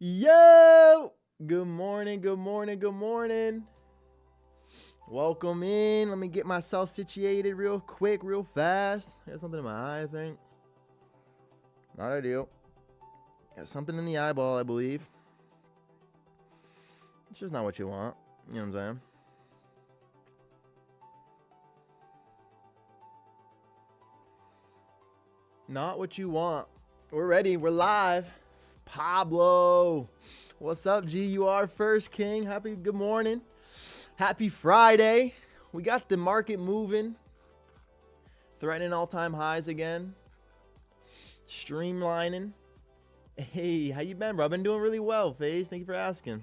Yo! Good morning, good morning, good morning. Welcome in. Let me get myself situated real quick, real fast. I got something in my eye, I think. Not ideal. Got something in the eyeball, I believe. It's just not what you want. You know what I'm saying? Not what you want. We're ready. We're live. Pablo. What's up, G? You are first, King. Happy good morning. Happy Friday. We got the market moving. Threatening all-time highs again. Streamlining. Hey, how you been, bro? I've been doing really well, FaZe. Thank you for asking.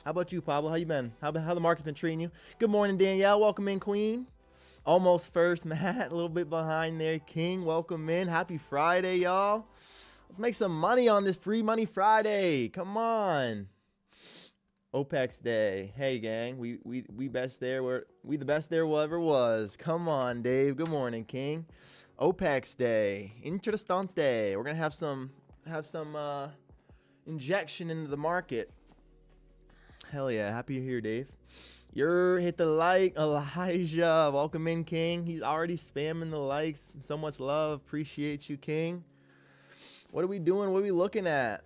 How about you, Pablo? How you been? How the market's been treating you? Good morning, Danielle. Welcome in, Queen. Almost first, Matt. A little bit behind there, King. Welcome in. Happy Friday, y'all. Let's make some money on this Free Money Friday. Come on. OPEX Day. Hey, gang. We best there. We the best there ever was. Come on, Dave. Good morning, King. OPEX Day. Interessante. We're gonna have some injection into the market. Hell yeah. Happy you're here, Dave. You're hit the like. Elijah. Welcome in, King. He's already spamming the likes. So much love. Appreciate you, King. What are we doing? What are we looking at?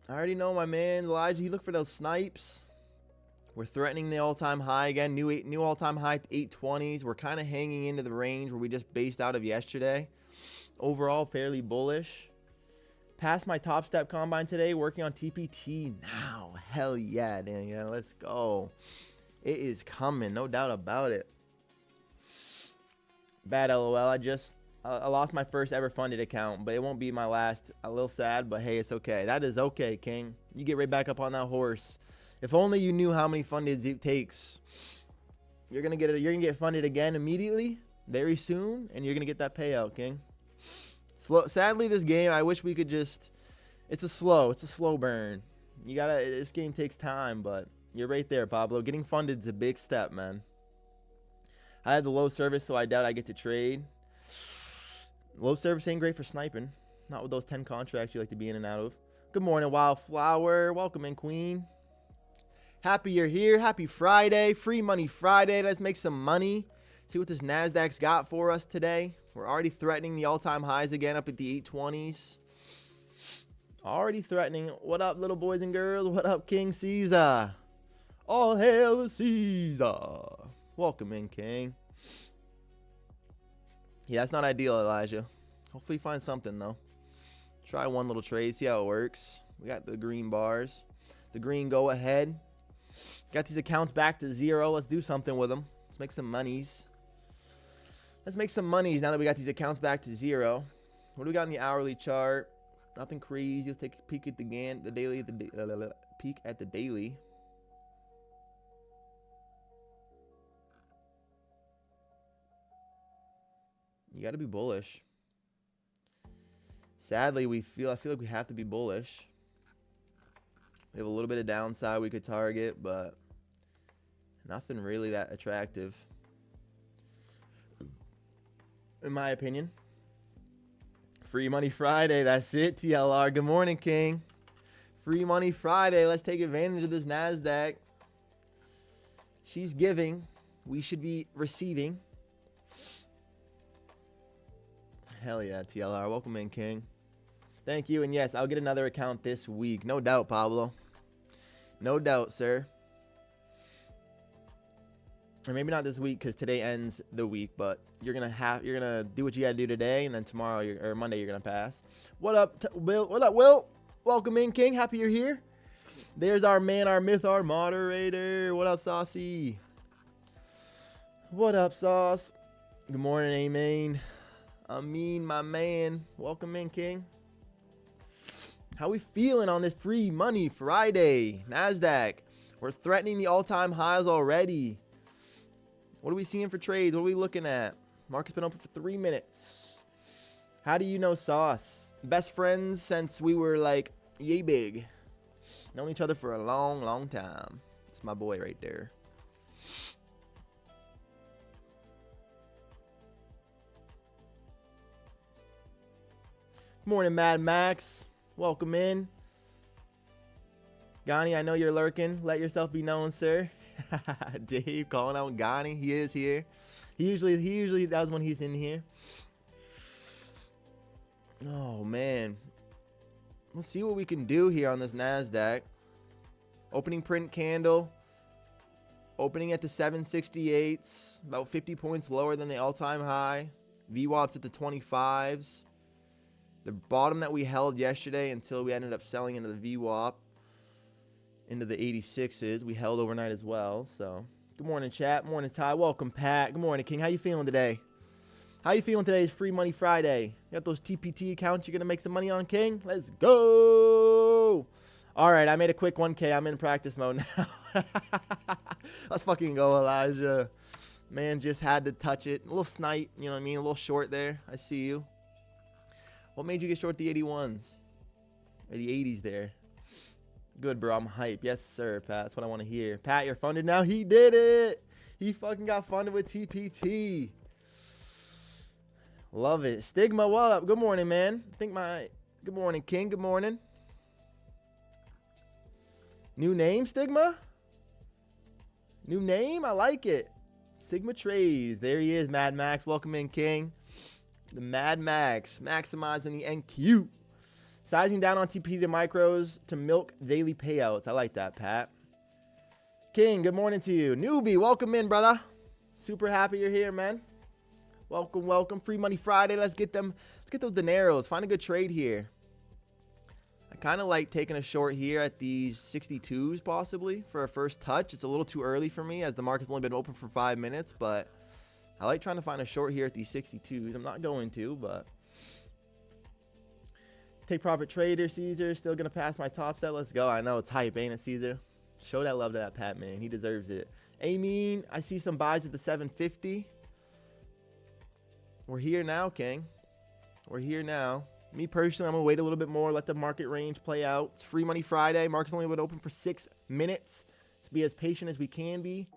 I already know my man Elijah. He looked for those snipes. We're threatening the all-time high again. New all-time high at 820s. We're kind of hanging into the range where we just based out of yesterday. Overall, fairly bullish. Passed my Topstep combine today. Working on TPT now. Hell yeah, Daniel. Let's go. It is coming. No doubt about it. Bad LOL. I lost my first ever funded account, but it won't be my last. A little sad, but hey, it's okay. That is okay, King. You get right back up on that horse. If only you knew how many fundeds it takes. You're gonna get funded again immediately, very soon, and you're gonna get that payout, King. Sadly, this game, I wish we could just. It's a slow burn. This game takes time, but you're right there, Pablo. Getting funded is a big step, man. I had the low service, so I doubt I get to trade. Low service ain't great for sniping. Not with those 10 contracts you like to be in and out of. Good morning, Wildflower. Welcome in, Queen. Happy you're here. Happy Friday. Free Money Friday. Let's make some money. See what this NASDAQ's got for us today. We're already threatening the all-time highs again up at the 820s. Already threatening. What up, little boys and girls? What up, King Caesar? All hail Caesar. Welcome in, King. Yeah, that's not ideal, Elijah. Hopefully you find something, though. Try one little trade, see how it works. We got the green bars. The green go ahead. Got these accounts back to 0. Let's do something with them. Let's make some monies. Let's make some monies now that we got these accounts back to 0. What do we got in the hourly chart? Nothing crazy. Let's take a peek at the daily. Peek at the daily. You got to be bullish. Sadly, I feel like we have to be bullish. We have a little bit of downside we could target, but nothing really that attractive, in my opinion. Free Money Friday. That's it, TLR. Good morning, King. Free Money Friday. Let's take advantage of this NASDAQ. She's giving. We should be receiving. Hell yeah, TLR. Welcome in, King. Thank you. And yes, I'll get another account this week. No doubt, Pablo. No doubt, sir. Or maybe not this week because today ends the week, but you're gonna do what you gotta do today, and then tomorrow or Monday you're gonna pass. What up, Will? What up, Will? Welcome in, King. Happy you're here. There's our man, our myth, our moderator. What up, Saucy? What up, Sauce? Good morning, Amen. Amin, my man. Welcome in, King. How we feeling on this Free Money Friday? NASDAQ. We're threatening the all-time highs already. What are we seeing for trades? What are we looking at? Market's been open for 3 minutes. How do you know Sauce? Best friends since we were like yay big. Known each other for a long, long time. It's my boy right there. Morning, Mad Max. Welcome in. Gani, I know you're lurking. Let yourself be known, sir. Dave calling out Gani. He is here. He usually does when he's in here. Oh man. Let's see what we can do here on this NASDAQ. Opening print candle. Opening at the 768s. About 50 points lower than the all-time high. VWAP's at the 25s. The bottom that we held yesterday until we ended up selling into the VWAP. Into the 86s. We held overnight as well. So, good morning, chat. Morning, Ty. Welcome, Pat. Good morning, King. How you feeling today? How you feeling today? It's Free Money Friday. You got those TPT accounts you're going to make some money on, King? Let's go. All right, I made a quick 1K. I'm in practice mode now. Let's fucking go, Elijah. Man, just had to touch it. A little snipe, you know what I mean? A little short there. I see you. What made you get short the 81s? Or the 80s there? Good, bro. I'm hype. Yes, sir, Pat. That's what I want to hear. Pat, you're funded now. He did it. He fucking got funded with TPT. Love it. Stigma, what up? Good morning, man. Good morning, King. Good morning. New name, Stigma? New name? I like it. Stigma Trades. There he is, Mad Max. Welcome in, King. The Mad Max. Maximizing the NQ. Sizing down on TPT to micros to milk daily payouts. I like that, Pat. King, good morning to you. Newbie, welcome in, brother. Super happy you're here, man. Welcome, welcome. Free Money Friday. Let's get those dineros. Find a good trade here. I kind of like taking a short here at these 62s possibly for a first touch. It's a little too early for me as the market's only been open for 5 minutes, but I like trying to find a short here at these 62s. I'm not going to, but take profit trader, Caesar. Still going to pass my top set. Let's go. I know it's hype, ain't it, Caesar? Show that love to that Pat, man. He deserves it. Amin, I see some buys at the 750. We're here now, King. We're here now. Me personally, I'm going to wait a little bit more, let the market range play out. It's Free Money Friday. Market's only been open for 6 minutes. Let's be as patient as we can be.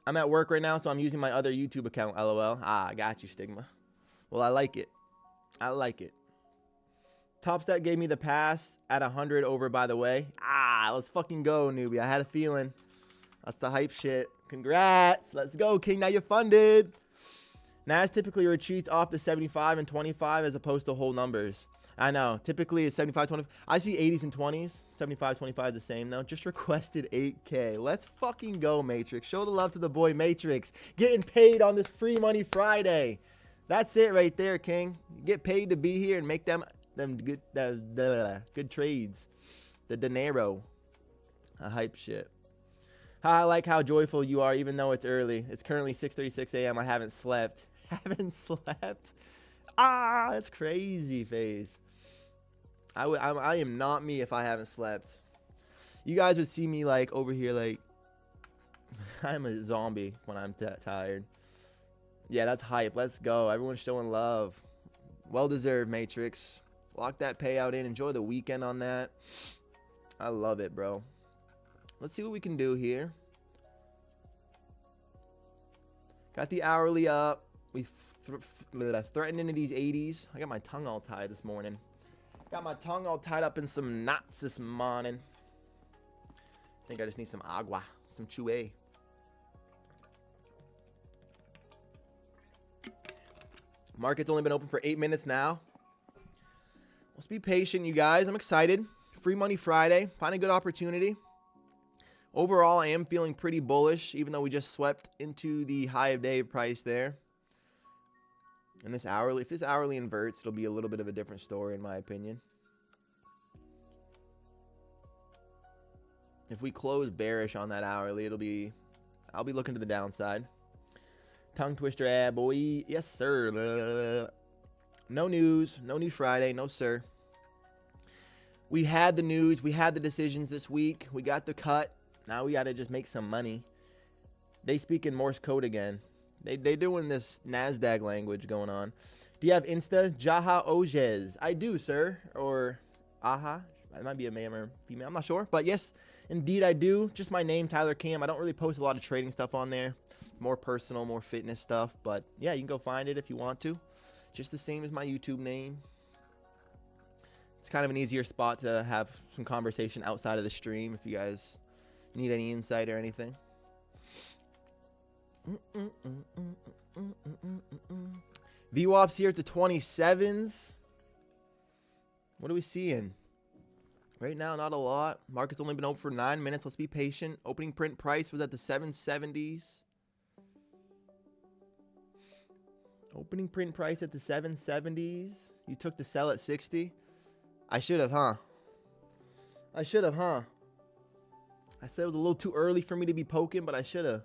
I'm at work right now, so I'm using my other YouTube account, LOL. Ah, I got you, Stigma. Well, I like it. I like it. Topstep gave me the pass at 100 over, by the way. Ah, let's fucking go, newbie. I had a feeling. That's the hype shit. Congrats. Let's go, King. Now you're funded. Nas typically retreats off the 75 and 25 as opposed to whole numbers. I know. Typically it's 75, 20. I see 80s and 20s. 75, 25 is the same though. Just requested 8K. Let's fucking go, Matrix. Show the love to the boy Matrix. Getting paid on this Free Money Friday. That's it right there, King. You get paid to be here and make them good trades. The dinero. A hype shit. I like how joyful you are even though it's early. It's currently 6:36 a.m. I haven't slept. Haven't slept. Ah, that's crazy, FaZe. I am not me if I haven't slept. You guys would see me like over here like I'm a zombie when I'm tired. Yeah, that's hype. Let's go. Everyone's showing love. Well deserved, Matrix. Lock that payout in. Enjoy the weekend on that. I love it, bro. Let's see what we can do here. Got the hourly up. We threatened into these 80s. I got my tongue all tied this morning. Got my tongue all tied up in some knots this morning. I think I just need some agua, some chue. Market's only been open for 8 minutes now. Let's be patient, you guys. I'm excited. Free Money Friday. Find a good opportunity. Overall, I am feeling pretty bullish, even though we just swept into the high of day price there. And this hourly, if this hourly inverts, it'll be a little bit of a different story, in my opinion. If we close bearish on that hourly, I'll be looking to the downside. Tongue twister, boy. Yes, sir. No news. No news Friday. No, sir. We had the news. We had the decisions this week. We got the cut. Now we got to just make some money. They speak in Morse code again. They doing this NASDAQ language going on. Do you have Insta? Jaha Ojes. I do, sir. Or Aha. It might be a male or female. I'm not sure. But yes, indeed I do. Just my name, Tyler Cam. I don't really post a lot of trading stuff on there. More personal, more fitness stuff. But yeah, you can go find it if you want to. Just the same as my YouTube name. It's kind of an easier spot to have some conversation outside of the stream if you guys need any insight or anything. VWAPs here at the 27s. What are we seeing? Right now, not a lot. Market's only been open for 9 minutes. Let's be patient. Opening print price was at the 770s. Opening print price at the 770s. You took the sell at 60. I should have, huh? I said it was a little too early for me to be poking, but I should have.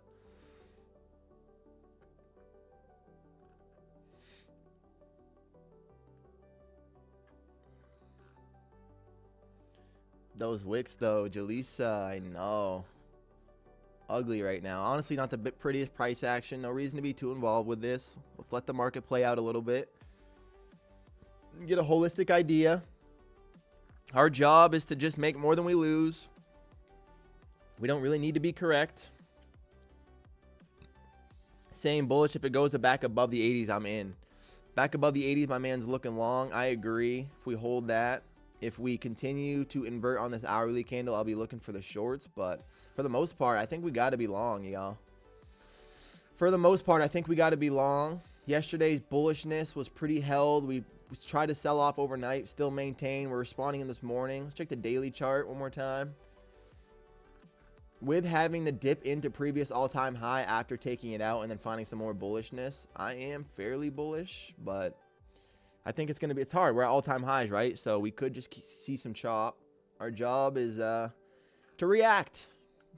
Those wicks, though, Jalisa, I know. Ugly right now. Honestly, not the prettiest price action. No reason to be too involved with this. Let's let the market play out a little bit. Get a holistic idea. Our job is to just make more than we lose. We don't really need to be correct. Saying bullish, if it goes back above the 80s, I'm in. Back above the 80s, my man's looking long. I agree. If we hold that. If we continue to invert on this hourly candle, I'll be looking for the shorts. But for the most part, I think we got to be long, y'all. For the most part, I think we got to be long. Yesterday's bullishness was pretty held. We tried to sell off overnight, still maintain. We're responding in this morning. Let's check the daily chart one more time. With having the dip into previous all-time high after taking it out and then finding some more bullishness, I am fairly bullish, but I think it's going to be, it's hard. We're at all-time highs, right? So we could just see some chop. Our job is to react.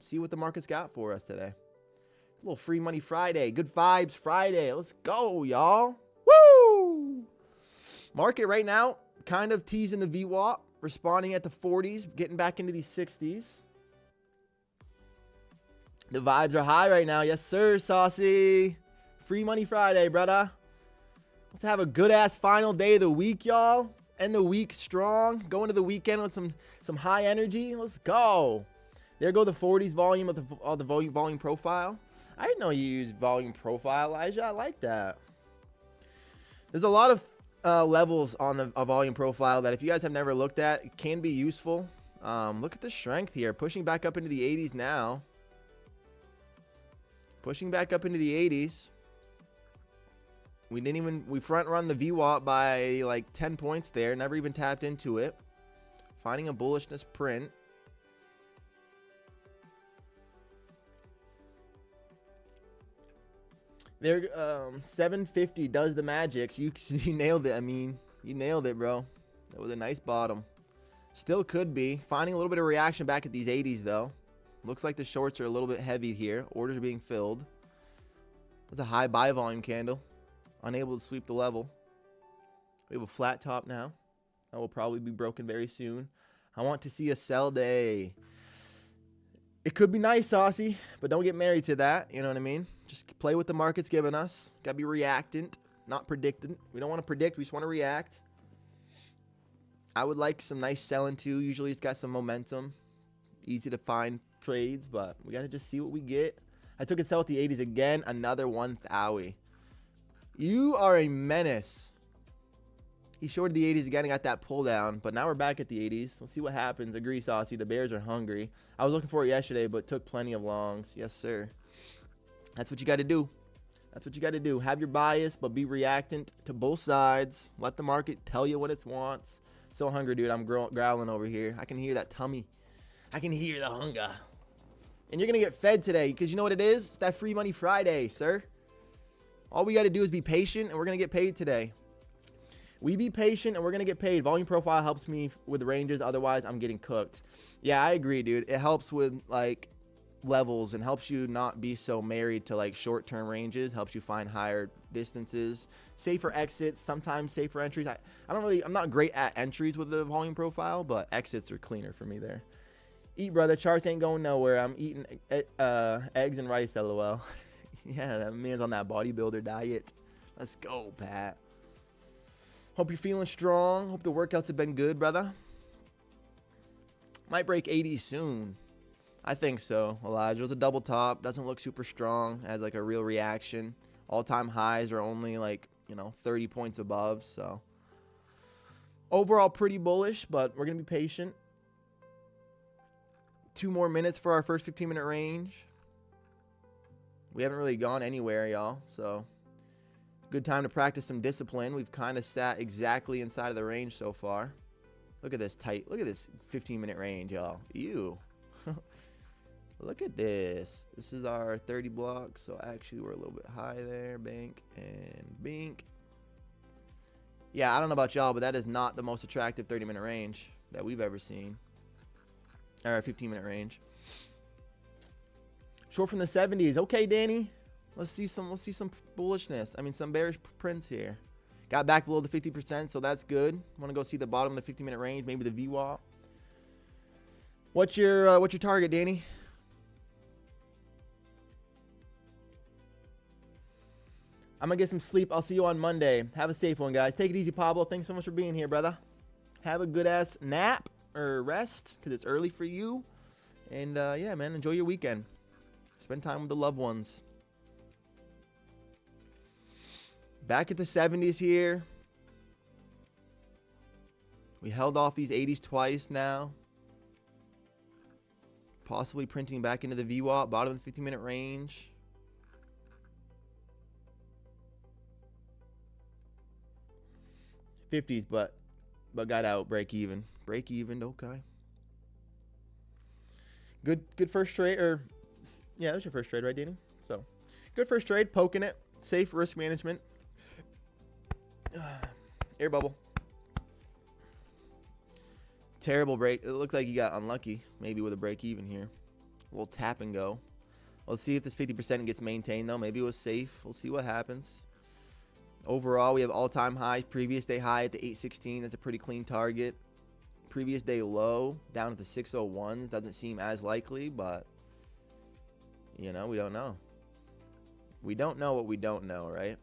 See what the market's got for us today. A little free money Friday. Good vibes Friday. Let's go, y'all. Woo! Market right now, kind of teasing the VWAP. Responding at the 40s. Getting back into these 60s. The vibes are high right now. Yes, sir, Saucy. Free money Friday, brother. Let's have a good-ass final day of the week, y'all. End the week strong. Go into the weekend with some high energy. Let's go. There go the 40s volume of the volume profile. I didn't know you used volume profile, Elijah. I like that. There's a lot of levels on the volume profile that if you guys have never looked at, it can be useful. Look at the strength here. Pushing back up into the 80s now. Pushing back up into the 80s. We front run the VWAP by like 10 points there. Never even tapped into it. Finding a bullishness print. There, 750 does the magic. You nailed it. I mean, you nailed it, bro. That was a nice bottom. Still could be. Finding a little bit of reaction back at these 80s, though. Looks like the shorts are a little bit heavy here. Orders are being filled. That's a high buy volume candle. Unable to sweep the level. We have a flat top now. That will probably be broken very soon. I want to see a sell day. It could be nice, Saucy, but don't get married to that. You know what I mean? Just play what the market's giving us. Got to be reactant, not predictant. We don't want to predict. We just want to react. I would like some nice selling too. Usually it's got some momentum. Easy to find trades, but we got to just see what we get. I took a sell at the 80s again. Another one thowie. You are a menace. He shorted the 80s again and got that pull down, but now we're back at the 80s. Let's see what happens. Agree, Saucy. The Bears are hungry. I was looking for it yesterday, but took plenty of longs. Yes, sir. That's what you got to do. That's what you got to do. Have your bias, but be reactant to both sides. Let the market tell you what it wants. So hungry, dude. I'm growling over here. I can hear that tummy. I can hear the hunger. And you're going to get fed today because you know what it is? It's that free money Friday, sir. All we got to do is be patient, and we're going to get paid today. We be patient, and we're going to get paid. Volume profile helps me with ranges. Otherwise, I'm getting cooked. Yeah, I agree, dude. It helps with, like, levels and helps you not be so married to, like, short-term ranges. Helps you find higher distances. Safer exits, sometimes safer entries. I'm not great at entries with the volume profile, but exits are cleaner for me there. Eat, brother. Charts ain't going nowhere. I'm eating eggs and rice, LOL. Yeah, that man's on that bodybuilder diet. Let's go, Pat. Hope you're feeling strong. Hope the workouts have been good, brother. Might break 80 soon. I think so, Elijah. It was a double top. Doesn't look super strong. Has like a real reaction. All-time highs are only like, 30 points above. So Overall, pretty bullish, but we're going to be patient. 2 more minutes for our first 15-minute range. We haven't really gone anywhere, y'all, so good time to practice some discipline. We've kind of sat exactly inside of the range so far. Look at this tight. Look at this 15-minute range, y'all. Ew. Look at this. This is our 30 block, so actually we're a little bit high there. Bank and bink. Yeah, I don't know about y'all, but that is not the most attractive 30-minute range that we've ever seen. Or 15-minute range. Short from the 70s. Okay, Danny. Let's see some bullishness. I mean, some bearish prints here. Got back below the 50%, so that's good. Want to go see the bottom of the 15-minute range, maybe the VWAP. What's your target, Danny? I'm going to get some sleep. I'll see you on Monday. Have a safe one, guys. Take it easy, Pablo. Thanks so much for being here, brother. Have a good-ass nap or rest because it's early for you. And, yeah, man, enjoy your weekend. Spend time with the loved ones. Back at the 70s here. We held off these 80s twice now. Possibly printing back into the VWAP, bottom of the 15-minute range. '50s, but got out. Break even. Break even. Okay. Good first trade. Or yeah, that was your first trade, right, Danny? So good first trade. Poking it. Safe risk management. Air bubble. Terrible break. It looks like you got unlucky. Maybe with a break even here. A little tap and go. Let's see if this 50% gets maintained though. Maybe it was safe. We'll see what happens. Overall, we have all-time highs. Previous day high at the 816. That's a pretty clean target. Previous day low down at the 601s. Doesn't seem as likely, but, you know, we don't know. We don't know what we don't know, right?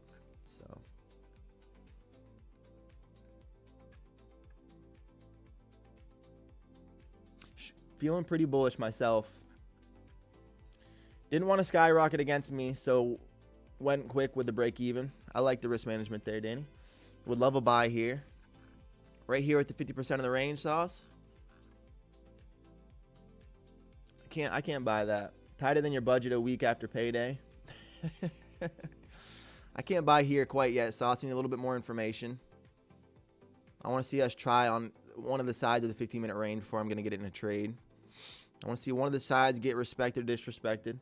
So. Feeling pretty bullish myself. Didn't want to skyrocket against me, so went quick with the break even. I like the risk management there, Danny. Would love a buy here. Right here at the 50% of the range, Sauce. I can't buy that. Tighter than your budget a week after payday. I can't buy here quite yet, Sauce. I need a little bit more information. I want to see us try on one of the sides of the 15-minute range before I'm going to get it in a trade. I want to see one of the sides get respected or disrespected.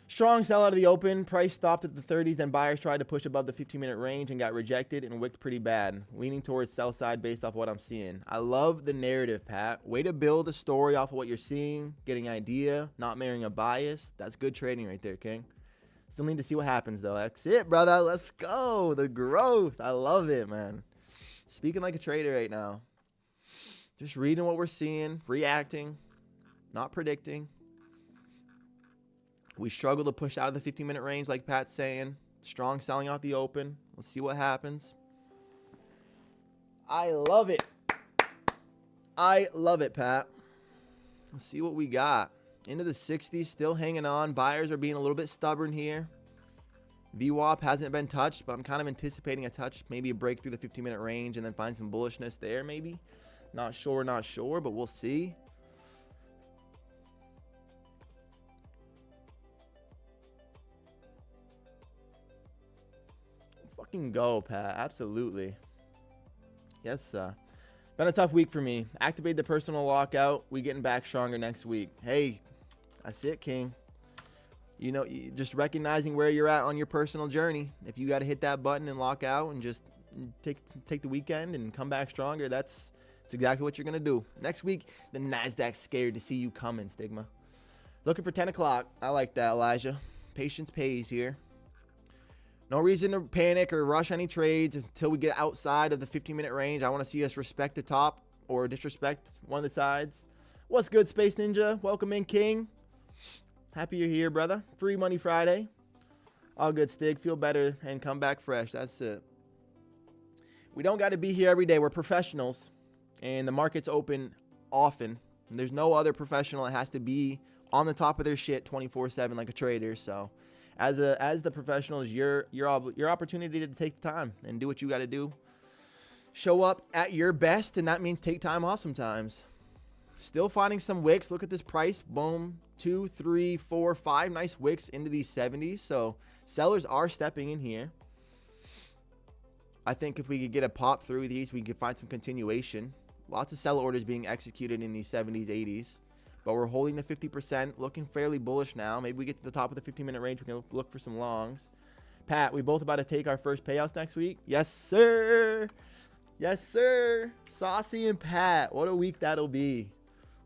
Strong sell out of the open. Price stopped at the 30s. Then buyers tried to push above the 15-minute range and got rejected and wicked pretty bad. Leaning towards sell side based off what I'm seeing. I love the narrative, Pat. Way to build a story off of what you're seeing. Getting idea. Not marrying a bias. That's good trading right there, King. Still need to see what happens, though. That's it, brother. Let's go. The growth. I love it, man. Speaking like a trader right now. Just reading what we're seeing. Reacting. Not predicting. We struggle to push out of the 15-minute range, like Pat's saying. Strong selling out the open. Let's see what happens. I love it. I love it, Pat. Let's see what we got. Into the 60s, still hanging on. Buyers are being a little bit stubborn here. VWAP hasn't been touched, but I'm kind of anticipating a touch. Maybe a break through the 15-minute range and then find some bullishness there, maybe. Not sure, but we'll see. Fucking go, Pat. Absolutely. Yes, been a tough week for me. Activate the personal lockout. We getting back stronger next week. Hey, that's it, King. You know, just recognizing where you're at on your personal journey. If you got to hit that button and lock out and just take the weekend and come back stronger, that's exactly what you're going to do. Next week, the NASDAQ's scared to see you coming, Stigma. Looking for 10 o'clock. I like that, Elijah. Patience pays here. No reason to panic or rush any trades until we get outside of the 15-minute range. I want to see us respect the top or disrespect one of the sides. What's good, Space Ninja? Welcome in, King. Happy you're here, brother. Free Money Friday. All good, Stig. Feel better and come back fresh. That's it. We don't got to be here every day. We're professionals, and the market's open often. And there's no other professional that has to be on the top of their shit 24/7 like a trader, so... As the professional is your opportunity to take the time and do what you got to do. show up at your best, and that means take time off sometimes. Still finding some wicks. Look at this price. Boom. 2, 3, 4, 5 nice wicks into these 70s. So sellers are stepping in here. I think if we could get a pop through these, we could find some continuation. Lots of sell orders being executed in these 70s, 80s. But we're holding the 50%, looking fairly bullish now. Maybe we get to the top of the 15-minute range. We can look for some longs. Pat, we both about to take our first payouts next week? Yes, sir. Yes, sir. Saucy and Pat. What a week that'll be.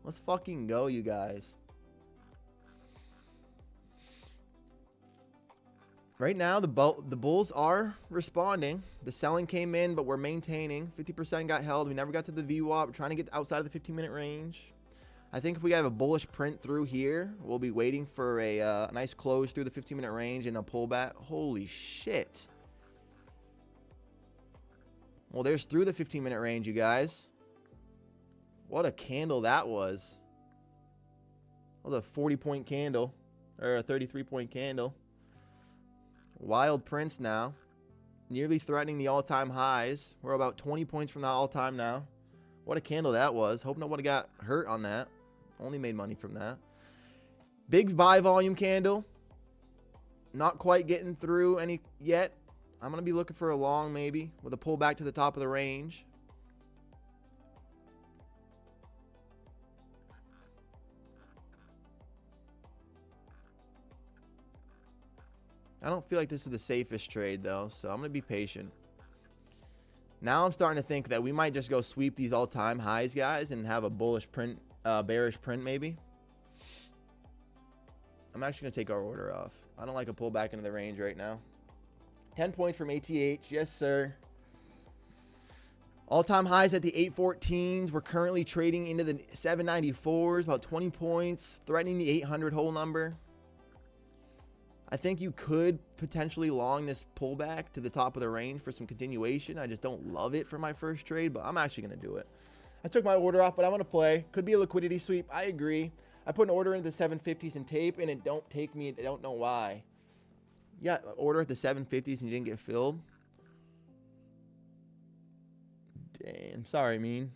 Let's fucking go, you guys. Right now, the bulls are responding. The selling came in, but we're maintaining. 50% got held. We never got to the VWAP. We're trying to get outside of the 15-minute range. I think if we have a bullish print through here, we'll be waiting for a nice close through the 15-minute range and a pullback. Holy shit. Well, there's through the 15-minute range, you guys. What a candle that was. That was a 40-point candle, or a 33-point candle. Wild prints now. Nearly threatening the all-time highs. We're about 20 points from the all-time now. What a candle that was. Hope nobody got hurt on that. Only made money from that. Big buy volume candle. Not quite getting through any yet. I'm going to be looking for a long maybe with a pullback to the top of the range. I don't feel like this is the safest trade, though, so I'm going to be patient. Now I'm starting to think that we might just go sweep these all-time highs, guys, and have a bullish print, bearish print, maybe. I'm actually going to take our order off. I don't like a pullback into the range right now. 10 points from ATH. Yes, sir. All-time highs at the 814s. We're currently trading into the 794s, about 20 points, threatening the 800 whole number. I think you could potentially long this pullback to the top of the range for some continuation. I just don't love it for my first trade, but I'm actually going to do it. I took my order off, but I'm going to play. Could be a liquidity sweep. I agree. I put an order into the 750s in tape, and it don't take me. I don't know why. Yeah, order at the 750s and you didn't get filled. Damn. Sorry, mean.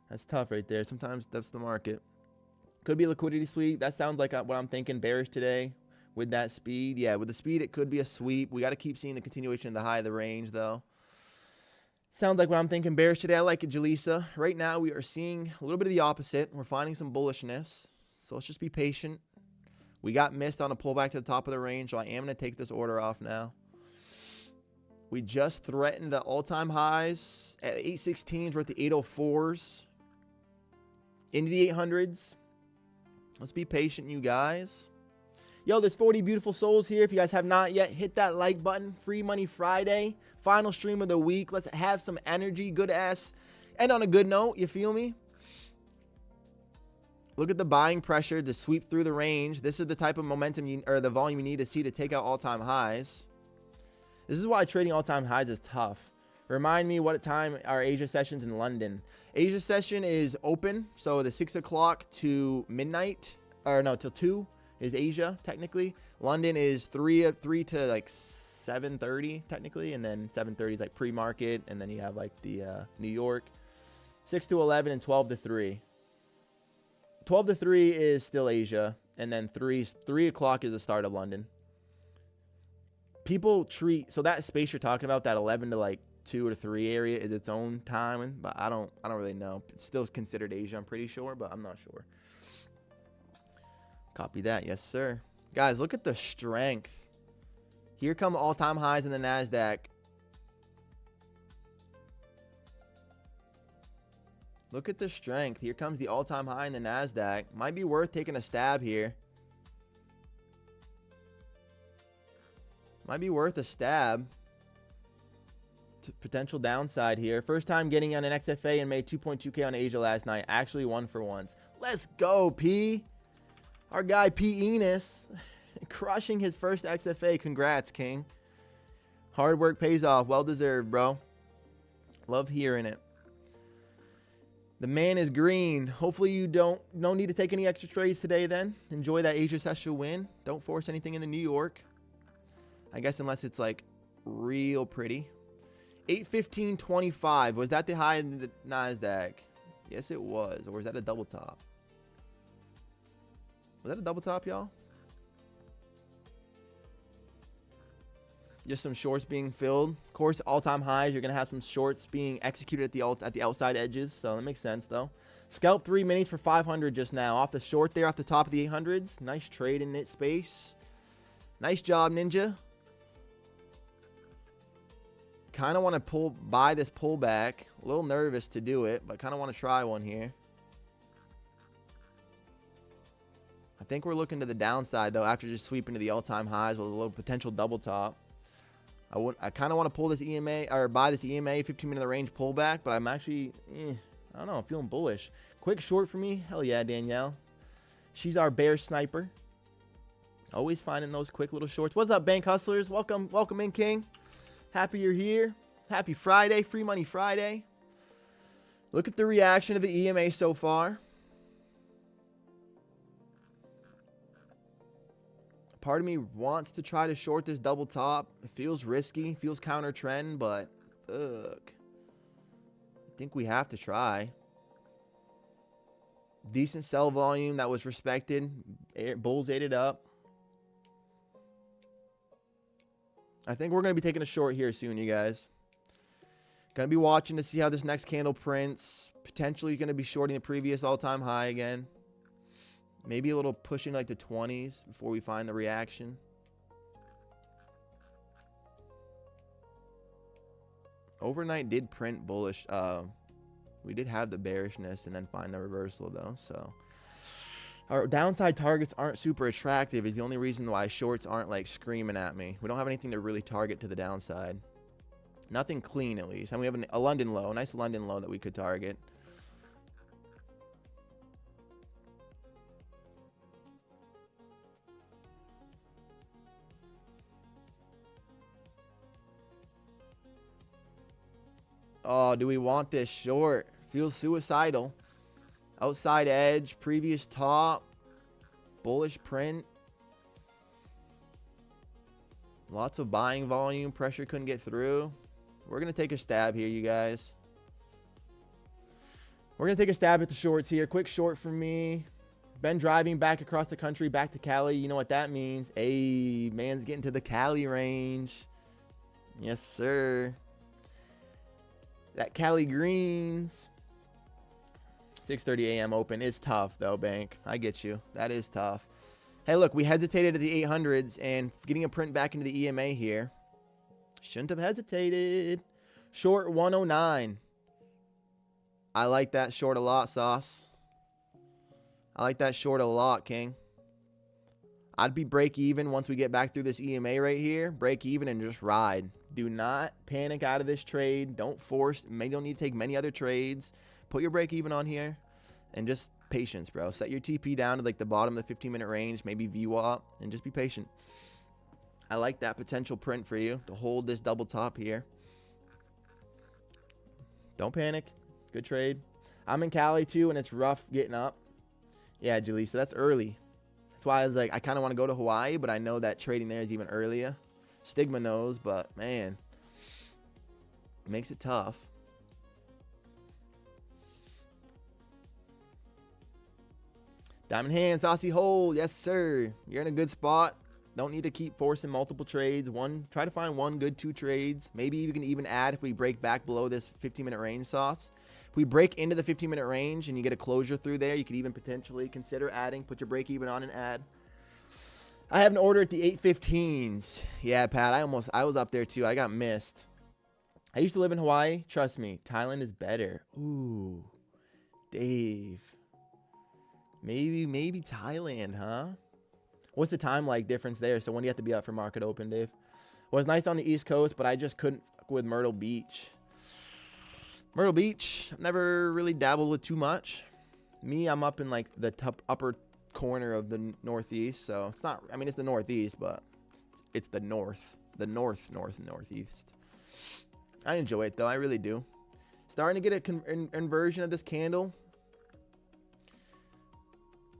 That's tough right there. Sometimes that's the market. Could be a liquidity sweep. That sounds like what I'm thinking. Bearish today. With that speed, yeah, with the speed, it could be a sweep. We got to keep seeing the continuation of the high of the range, though. Sounds like what I'm thinking. Bearish today. I like it, Jaleesa. Right now, we are seeing a little bit of the opposite. We're finding some bullishness. So let's just be patient. We got missed on a pullback to the top of the range, so I am going to take this order off now. We just threatened the all-time highs at 816s. We're at the 804s. Into the 800s. Let's be patient, you guys. Yo, there's 40 beautiful souls here. If you guys have not yet, hit that like button. Free Money Friday. Final stream of the week. Let's have some energy. Good ass. And on a good note, you feel me? Look at the buying pressure to sweep through the range. This is the type of momentum or the volume you need to see to take out all-time highs. This is why trading all-time highs is tough. Remind me what time our Asia sessions in London. Asia session is open. So the 6 o'clock to midnight. Or no, till 2. Is Asia technically. London is 3 to like 7:30 technically, and then 7:30 is like pre-market, and then you have like the New York 6 to 11 and 12 to 3. 12 to 3 is still Asia, and then 3 o'clock is the start of London. People treat so that space you're talking about, that 11 to like 2 or 3 area, is its own time, but I don't really know. It's still considered Asia, I'm pretty sure, but I'm not sure. Copy that. Yes, sir. Guys, look at the strength. Here come all-time highs in the NASDAQ. Look at the strength. Here comes the all-time high in the NASDAQ. Might be worth taking a stab here. Might be worth a stab. Potential downside here. First time getting on an XFA and made 2.2K on Asia last night. Actually won for once. Let's go, P. Our guy P. Enos crushing his first XFA. Congrats, King. Hard work pays off. Well deserved, bro. Love hearing it. The man is green. Hopefully you don't need to take any extra trades today then. Enjoy that Asia session win. Don't force anything in the New York. I guess unless it's like real pretty. 815.25. Was that the high in the NASDAQ? Yes, it was. Or was that a double top? Was that a double top, y'all? Just some shorts being filled. Of course, all-time highs. You're going to have some shorts being executed at the outside edges. So that makes sense, though. Scalp 3 minis for 500 just now. Off the short there, off the top of the 800s. Nice trade in it space. Nice job, Ninja. Kind of want to buy this pullback. A little nervous to do it, but kind of want to try one here. I think we're looking to the downside, though, after just sweeping to the all-time highs with a little potential double top. I kind of want to pull this EMA, or buy this EMA 15-minute range pullback, but I'm actually, I don't know, I'm feeling bullish. Quick short for me? Hell yeah, Danielle. She's our bear sniper. Always finding those quick little shorts. What's up, Bank Hustlers? Welcome in, King. Happy you're here. Happy Friday, Free Money Friday. Look at the reaction of the EMA so far. Part of me wants to try to short this double top. It feels risky, feels counter trend, but look, I think we have to try. Decent sell volume that was respected. Bulls ate it up. I think we're going to be taking a short here soon, you guys. Going to be watching to see how this next candle prints. Potentially going to be shorting the previous all-time high again. Maybe a little pushing like the 20s before we find the reaction. Overnight did print bullish. We did have the bearishness and then find the reversal, though. So our downside targets aren't super attractive is the only reason why shorts aren't like screaming at me. We don't have anything to really target to the downside. Nothing clean, at least. And we have a London low, a nice London low that we could target. Oh, do we want this short? Feels suicidal. Outside edge, previous top, bullish print. Lots of buying volume. Pressure couldn't get through. We're going to take a stab here, you guys. We're going to take a stab at the shorts here. Quick short for me. Been driving back across the country, back to Cali. You know what that means. Hey, man's getting to the Cali range. Yes, sir. That Cali greens. 6:30 a.m. open is tough, though, Bank. I get you. That is tough. Hey, look, we hesitated at the 800s and getting a print back into the EMA here. Shouldn't have hesitated. Short 109. I like that short a lot, Sauce. I like that short a lot, King. I'd be break even once we get back through this EMA right here. Break even and just ride. Do not panic out of this trade. Don't force. Maybe don't need to take many other trades. Put your break even on here and just patience, bro. Set your TP down to like the bottom of the 15-minute range, maybe VWAP, and just be patient. I like that potential print for you to hold this double top here. Don't panic. Good trade. I'm in Cali too, and it's rough getting up. Yeah, Julie, so that's early. That's why I was like, I kind of want to go to Hawaii, but I know that trading there is even earlier. Stigma knows, but man, it makes it tough. Diamond hands, Aussie hold. Yes, sir. You're in a good spot. Don't need to keep forcing multiple trades. Try to find one good 2 trades. Maybe you can even add if we break back below this 15-minute range, Sauce. If we break into the 15-minute range and you get a closure through there, you could even potentially consider adding. Put your break even on and add. I have an order at the 815s. Yeah, Pat, I was up there too. I got missed. I used to live in Hawaii. Trust me, Thailand is better. Ooh, Dave. Maybe Thailand, huh? What's the time like difference there? So when do you have to be up for market open, Dave? Well, it's nice on the East Coast, but I just couldn't fuck with Myrtle Beach. Myrtle Beach, I've never really dabbled with too much. Me, I'm up in like the upper corner of the Northeast, so it's not, I mean, it's the Northeast, but it's the Northeast. I enjoy it though, I really do. Starting to get an inversion of this candle.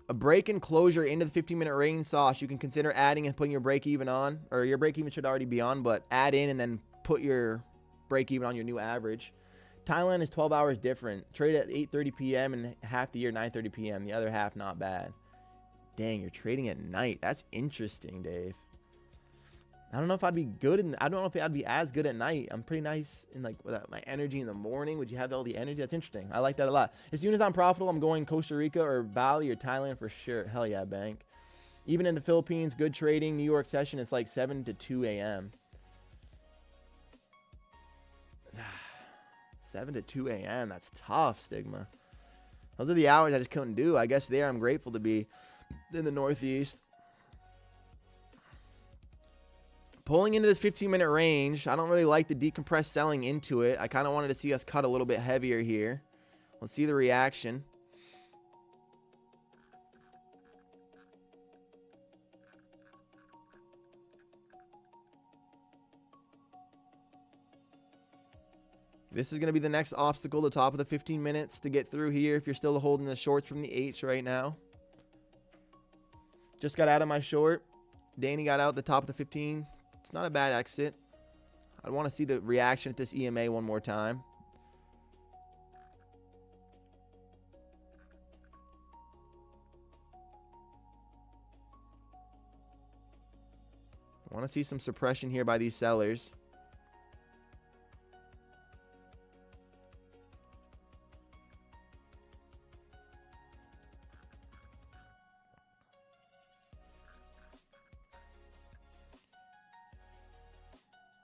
A break and closure into the 15-minute range, Sauce. You can consider adding and putting your break even on, or your break even should already be on, but add in and then put your break even on your new average. Thailand is 12 hours different. Trade at 8:30 p.m. and half the year 9:30 p.m. The other half not bad. Dang, you're trading at night. That's interesting, Dave. I don't know if I'd be good I don't know if I'd be as good at night. I'm pretty nice in like with my energy in the morning. Would you have all the energy? That's interesting. I like that a lot. As soon as I'm profitable, I'm going Costa Rica or Bali or Thailand for sure. Hell yeah, bank. Even in the Philippines, good trading. New York session, it's like 7 to 2 a.m. 7 to 2 a.m. That's tough, Stigma. Those are the hours I just couldn't do. I guess there I'm grateful to be in the Northeast. Pulling into this 15-minute range. I don't really like the decompressed selling into it. I kind of wanted to see us cut a little bit heavier here. Let's see the reaction. This is going to be the next obstacle, the top of the 15 minutes to get through here if you're still holding the shorts from the H right now. Just got out of my short. Danny got out the top of the 15. It's not a bad exit. I want to see the reaction at this EMA one more time. I want to see some suppression here by these sellers.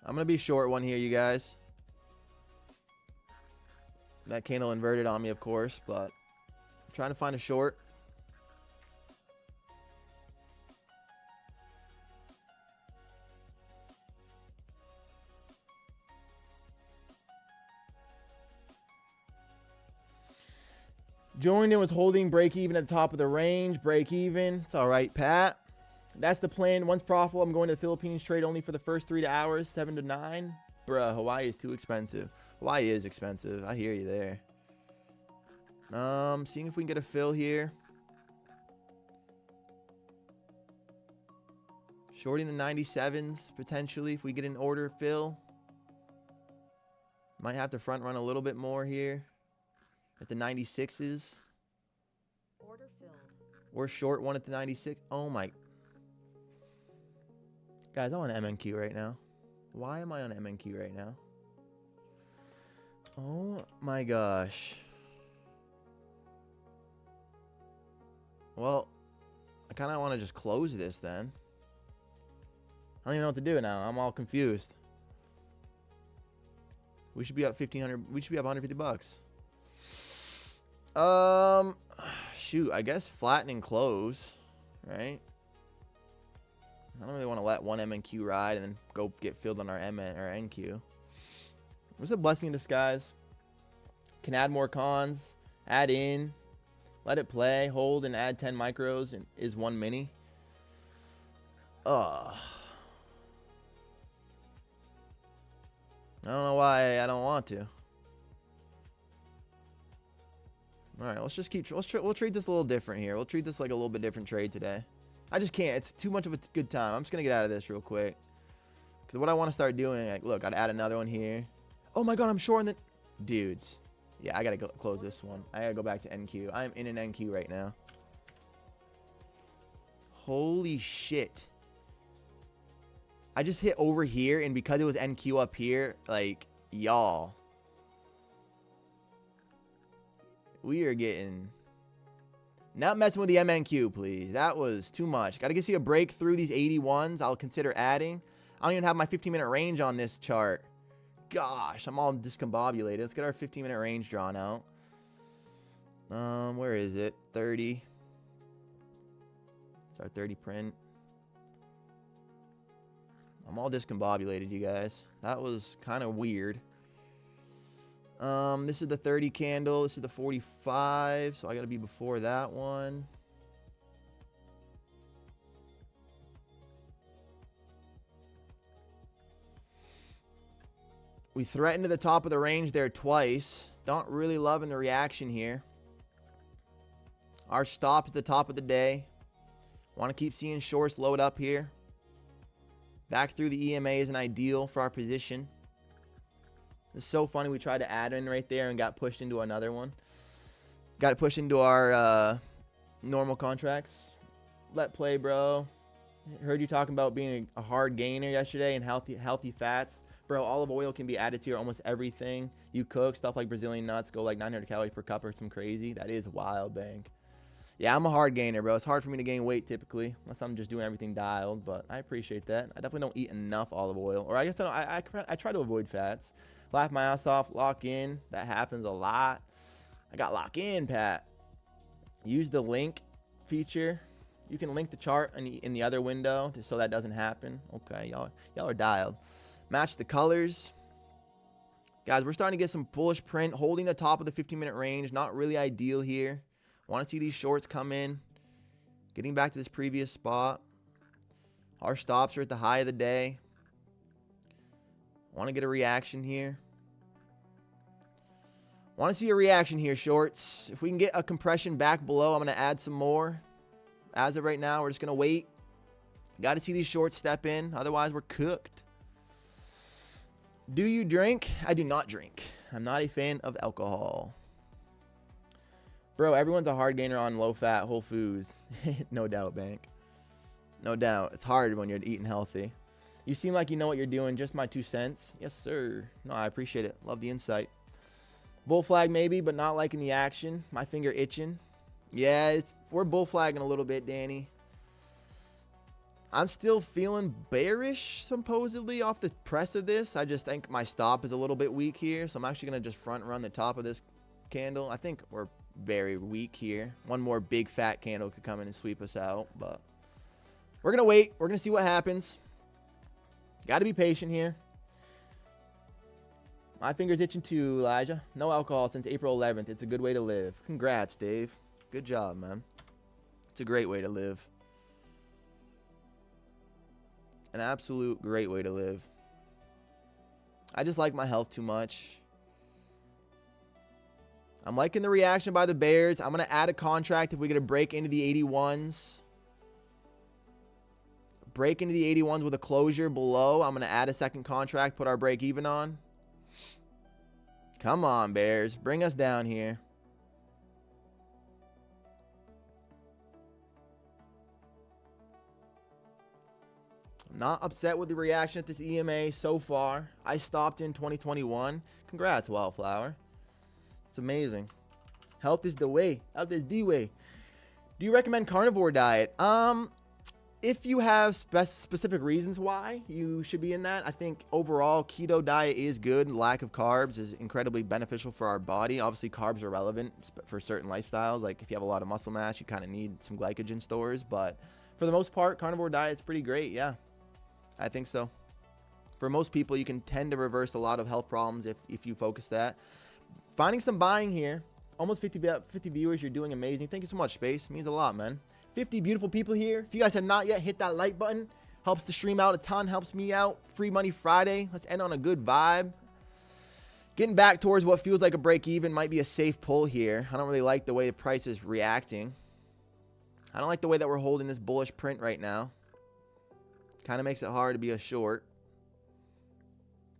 I'm going to be short one here, you guys. That candle inverted on me, of course, but I'm trying to find a short. Joined in was holding break even at the top of the range. Break even. It's all right, Pat. That's the plan. Once profitable, I'm going to the Philippines. Trade only for the first 3 hours, 7 to 9. Bruh, Hawaii is too expensive. Hawaii is expensive. I hear you there. Seeing if we can get a fill here. Shorting the 97s, potentially, if we get an order fill. Might have to front run a little bit more here. At the 96s. Order filled. We're short one at the 96. Oh, my. Guys, I'm on MNQ right now. Why am I on MNQ right now? Oh my gosh. Well, I kind of want to just close this then. I don't even know what to do now. I'm all confused. We should be up 1,500. We should be up 150 bucks. Shoot. I guess flatten and close, right? I don't really want to let one MNQ ride and then go get filled on our MN or NQ. It's a blessing in disguise. Can add more cons, add in, let it play, hold and add 10 micros and is 1 mini. I don't know why I don't want to. All right, let's just keep. We'll treat this a little different here. We'll treat this like a little bit different trade today. I just can't. It's too much of a good time. I'm just gonna get out of this real quick. Because what I want to start doing, like, look, I'd add another one here. Oh my god, I'm short in the dudes. Yeah, I gotta close this one. I gotta go back to NQ. I'm in an NQ right now. Holy shit. I just hit over here, and because it was NQ up here, like, y'all. We are getting... Not messing with the MNQ, please. That was too much. Got to see a break through these 81s. I'll consider adding. I don't even have my 15-minute range on this chart. Gosh, I'm all discombobulated. Let's get our 15-minute range drawn out. Where is it? 30. It's our 30 print. I'm all discombobulated, you guys. That was kind of weird. This is the 30 candle. This is the 45. So I got to be before that one. We threatened to the top of the range there twice. Not really loving the reaction here. Our stop at the top of the day. Want to keep seeing shorts load up here. Back through the EMA is an ideal for our position. It's so funny. We tried to add in right there and got pushed into another one. Got pushed into our normal contracts. Let play, bro. Heard you talking about being a hard gainer yesterday and healthy fats. Bro, olive oil can be added to your almost everything you cook. Stuff like Brazilian nuts go like 900 calories per cup or some crazy. That is wild, bank. Yeah, I'm a hard gainer, bro. It's hard for me to gain weight typically, unless I'm just doing everything dialed. But I appreciate that. I definitely don't eat enough olive oil, or I guess I try to avoid fats. Laugh my ass off, lock in. That happens a lot. I got lock in, Pat. Use the link feature. You can link the chart in the other window so that doesn't happen. Okay, y'all are dialed. Match the colors. Guys, we're starting to get some bullish print. Holding the top of the 15-minute range. Not really ideal here. Want to see these shorts come in. Getting back to this previous spot. Our stops are at the high of the day. Want to get a reaction here. Want to see a reaction here, shorts. If we can get a compression back below, I'm going to add some more. As of right now, we're just going to wait. Got to see these shorts step in. Otherwise, we're cooked. Do you drink? I do not drink. I'm not a fan of alcohol. Bro, everyone's a hard gainer on low-fat whole foods. No doubt, bank. No doubt. It's hard when you're eating healthy. You seem like you know what you're doing. Just my 2 cents. Yes, sir. No, I appreciate it. Love the insight. Bull flag maybe, but not liking the action. My finger itching. Yeah, we're bull flagging a little bit, Danny. I'm still feeling bearish, supposedly, off the press of this. I just think my stop is a little bit weak here, so I'm actually going to just front run the top of this candle. I think we're very weak here. One more big fat candle could come in and sweep us out, but we're going to wait. We're going to see what happens. Got to be patient here. My finger's itching too, Elijah. No alcohol since April 11th. It's a good way to live. Congrats, Dave. Good job, man. It's a great way to live. An absolute great way to live. I just like my health too much. I'm liking the reaction by the bears. I'm going to add a contract if we get a break into the 81s. Break into the 81s with a closure below. I'm going to add a second contract, put our break even on. Come on, bears. Bring us down here. I'm not upset with the reaction at this EMA so far. I stopped in 2021. Congrats, Wildflower. It's amazing. Health is the way. Health is the way. Do you recommend carnivore diet? If you have specific reasons why you should be in that, I think overall keto diet is good. Lack of carbs is incredibly beneficial for our body. Obviously, carbs are relevant for certain lifestyles. Like if you have a lot of muscle mass, you kind of need some glycogen stores. But for the most part, carnivore diet is pretty great. Yeah, I think so. For most people, you can tend to reverse a lot of health problems if you focus that. Finding some buying here. Almost 50 viewers. You're doing amazing. Thank you so much, Space. It means a lot, man. 50 beautiful people here. If you guys have not yet hit that like button, helps the stream out a ton, helps me out. Free Money Friday. Let's end on a good vibe. Getting back towards what feels like a break even might be a safe pull here. I don't really like the way the price is reacting. I don't like the way that we're holding this bullish print right now. Kind of makes it hard to be a short.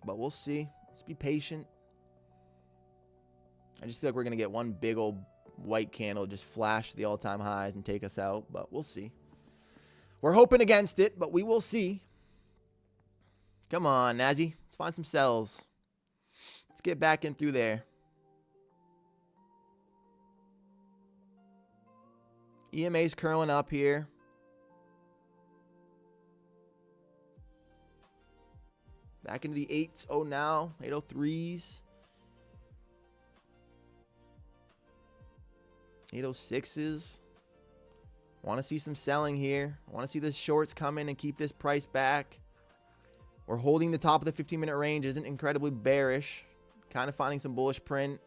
But we'll see. Let's be patient. I just feel like we're going to get one big old white candle just flash the all-time highs and take us out, but we'll see. We're hoping against it, but we will see. Come on, Nazi. Let's find some sells. Let's get back in through there. EMA's curling up here. Back into the 8s now. 803s. 806s. Want to see some selling here. Want to see the shorts come in and keep this price back. We're holding the top of the 15-minute range. Isn't incredibly bearish. Kind of finding some bullish print.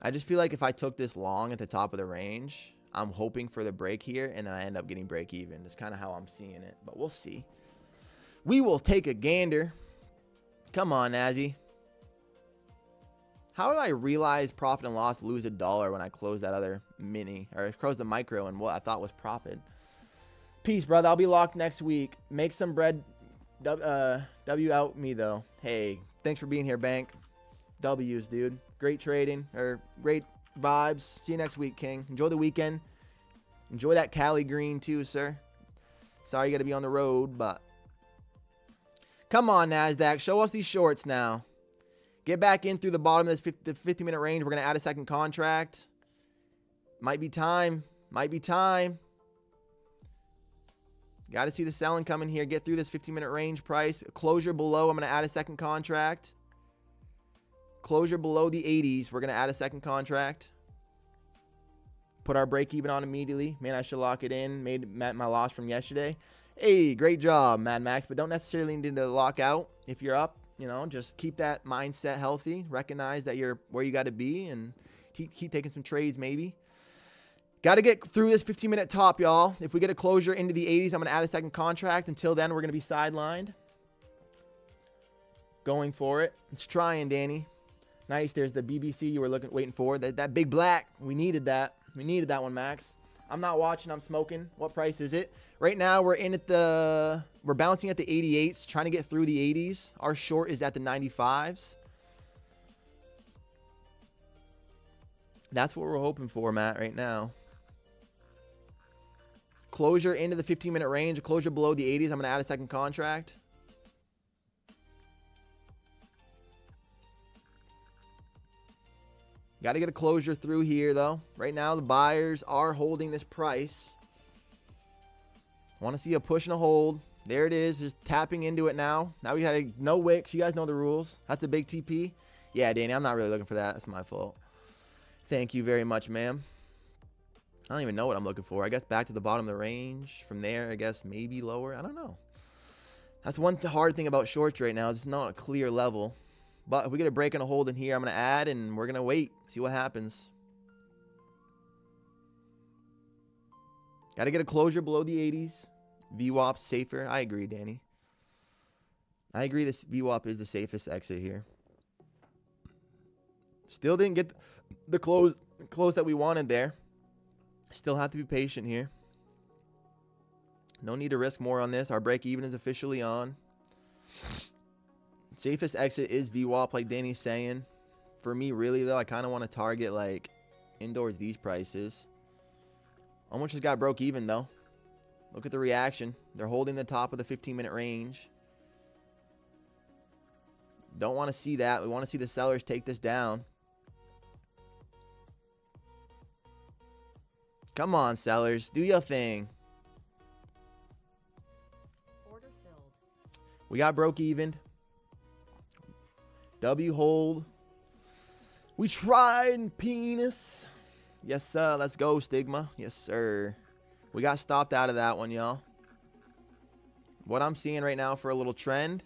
I just feel like if I took this long at the top of the range, I'm hoping for the break here, and then I end up getting break even. That's kind of how I'm seeing it, but we'll see. We will take a gander. Come on, Nazi. How did I realize profit and loss lose $1 when I closed that other mini, or closed the micro and what I thought was profit? Peace, brother. I'll be locked next week. Make some bread, W out me, though. Hey, thanks for being here, Bank. W's, dude. Great trading, or great vibes. See you next week, King. Enjoy the weekend. Enjoy that Cali green, too, sir. Sorry you got to be on the road, but... Come on, NASDAQ. Show us these shorts now. Get back in through the bottom of this the 50-minute range. We're going to add a second contract. Might be time. Might be time. Got to see the selling coming here. Get through this 50-minute range price. Closure below. I'm going to add a second contract. Closure below the 80s. We're going to add a second contract. Put our break even on immediately. Man, I should lock it in. Made my loss from yesterday. Hey, great job, Mad Max. But don't necessarily need to lock out if you're up. You know, just keep that mindset healthy. Recognize that you're where you got to be and keep taking some trades maybe. Got to get through this 15-minute top, y'all. If we get a closure into the 80s, I'm going to add a second contract. Until then, we're going to be sidelined. Going for it. It's trying, Danny. Nice. There's the BBC you were waiting for. That big black. We needed that. We needed that one, Max. I'm not watching. I'm smoking. What price is it? Right now, we're bouncing at the 88s, trying to get through the 80s. Our short is at the 95s. That's what we're hoping for, Matt, right now. Closure into the 15-minute range. Closure below the 80s. I'm going to add a second contract. Got to get a closure through here, though. Right now, the buyers are holding this price. Want to see a push and a hold. There it is. Just tapping into it now. Now we had no wicks. You guys know the rules. That's a big TP. Yeah, Danny, I'm not really looking for that. That's my fault. Thank you very much, ma'am. I don't even know what I'm looking for. I guess back to the bottom of the range. From there, I guess maybe lower. I don't know. That's one hard thing about shorts right now. It's not a clear level. But if we get a break and a hold in here, I'm going to add and we're going to wait. See what happens. Got to get a closure below the 80s. VWAP safer. I agree, Danny. I agree this VWAP is the safest exit here. Still didn't get the close that we wanted there. Still have to be patient here. No need to risk more on this. Our break even is officially on. Safest exit is VWAP, like Danny's saying. For me, really, though, I kind of want to target, like, indoors these prices. Almost just got broke even, though. Look at the reaction. They're holding the top of the 15-minute range. Don't want to see that. We want to see the sellers take this down. Come on, sellers. Do your thing. Order filled. We got broke evened. W hold. We tried, penis. Yes, sir. Let's go, Stigma. Yes, sir. We got stopped out of that one, y'all. What I'm seeing right now for a little trend.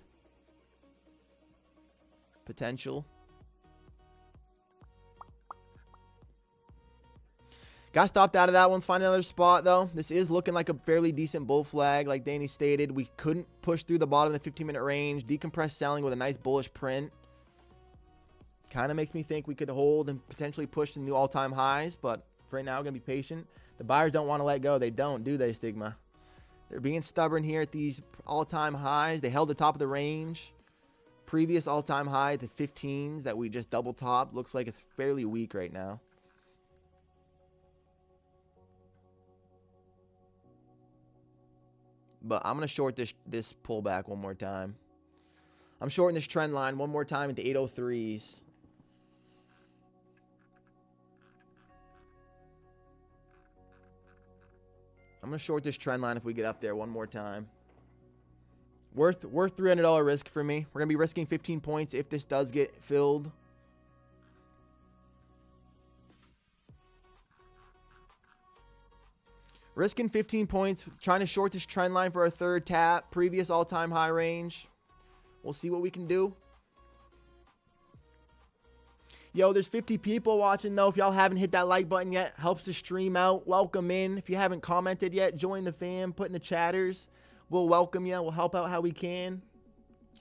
Potential. Got stopped out of that one. Let's find another spot, though. This is looking like a fairly decent bull flag, like Danny stated. We couldn't push through the bottom of the 15-minute range. Decompressed selling with a nice bullish print. Kind of makes me think we could hold and potentially push to new all-time highs, but for right now, we're going to be patient. The buyers don't want to let go. They don't, do they, Stigma? They're being stubborn here at these all-time highs. They held the top of the range. Previous all-time high at the 15s that we just double-topped. Looks like it's fairly weak right now. But I'm going to short this pullback one more time. I'm shorting this trend line one more time at the 803s. I'm going to short this trend line if we get up there one more time. Worth $300 risk for me. We're going to be risking 15 points if this does get filled. Risking 15 points, trying to short this trend line for our third tap. Previous all-time high range. We'll see what we can do. Yo, there's 50 people watching, though. If y'all haven't hit that like button yet, helps the stream out. Welcome in. If you haven't commented yet, join the fam. Put in the chatters. We'll welcome you. We'll help out how we can.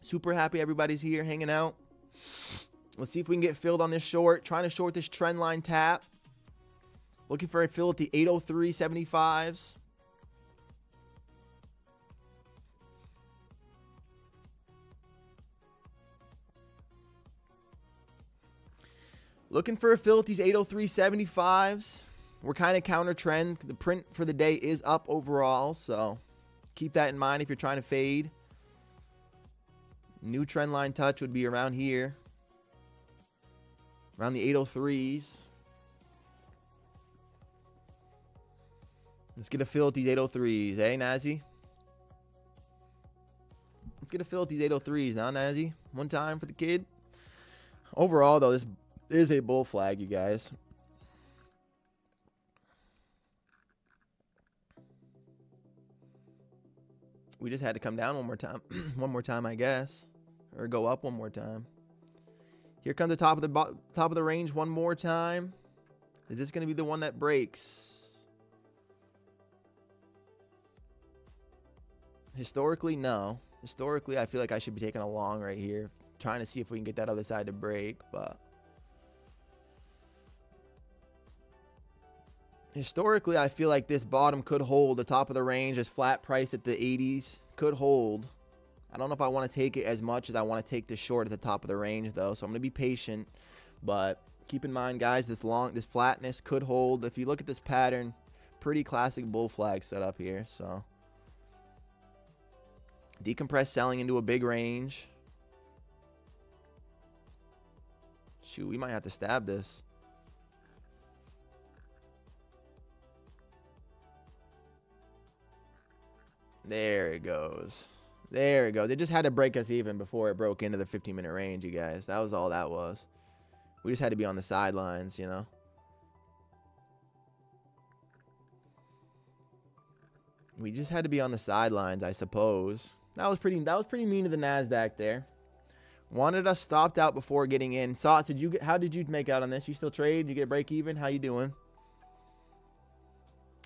Super happy everybody's here hanging out. Let's see if we can get filled on this short. Trying to short this trend line tap. Looking for a fill at the 803.75s. Looking for a fill at these 803.75s. We're kind of counter trend. The print for the day is up overall, so keep that in mind if you're trying to fade. New trend line touch would be around here, around the 803s. Let's get a fill at these 803s, eh, Nazi? Let's get a fill at these 803s now, Nazi. One time for the kid. Overall, though, this is a bull flag, you guys. We just had to come down one more time. One more time, I guess. Or go up one more time. Here comes the top of the range one more time. Is this going to be the one that breaks? Historically, no. Historically, I feel like I should be taking a long right here. Trying to see if we can get that other side to break, but historically, I feel like this bottom could hold. The top of the range is flat price at the 80s. Could hold. I don't know if I want to take it as much as I want to take this short at the top of the range, though. So I'm going to be patient. But keep in mind, guys, this flatness could hold. If you look at this pattern, pretty classic bull flag setup here. So decompress selling into a big range. Shoot, we might have to stab this. There it goes. There it goes. It just had to break us even before it broke into the 15-minute range, you guys. That was all that was. We just had to be on the sidelines, you know. We just had to be on the sidelines, I suppose. That was pretty mean to the NASDAQ there. Wanted us stopped out before getting in. Sauce, how did you make out on this? You still trade? You get break even? How you doing?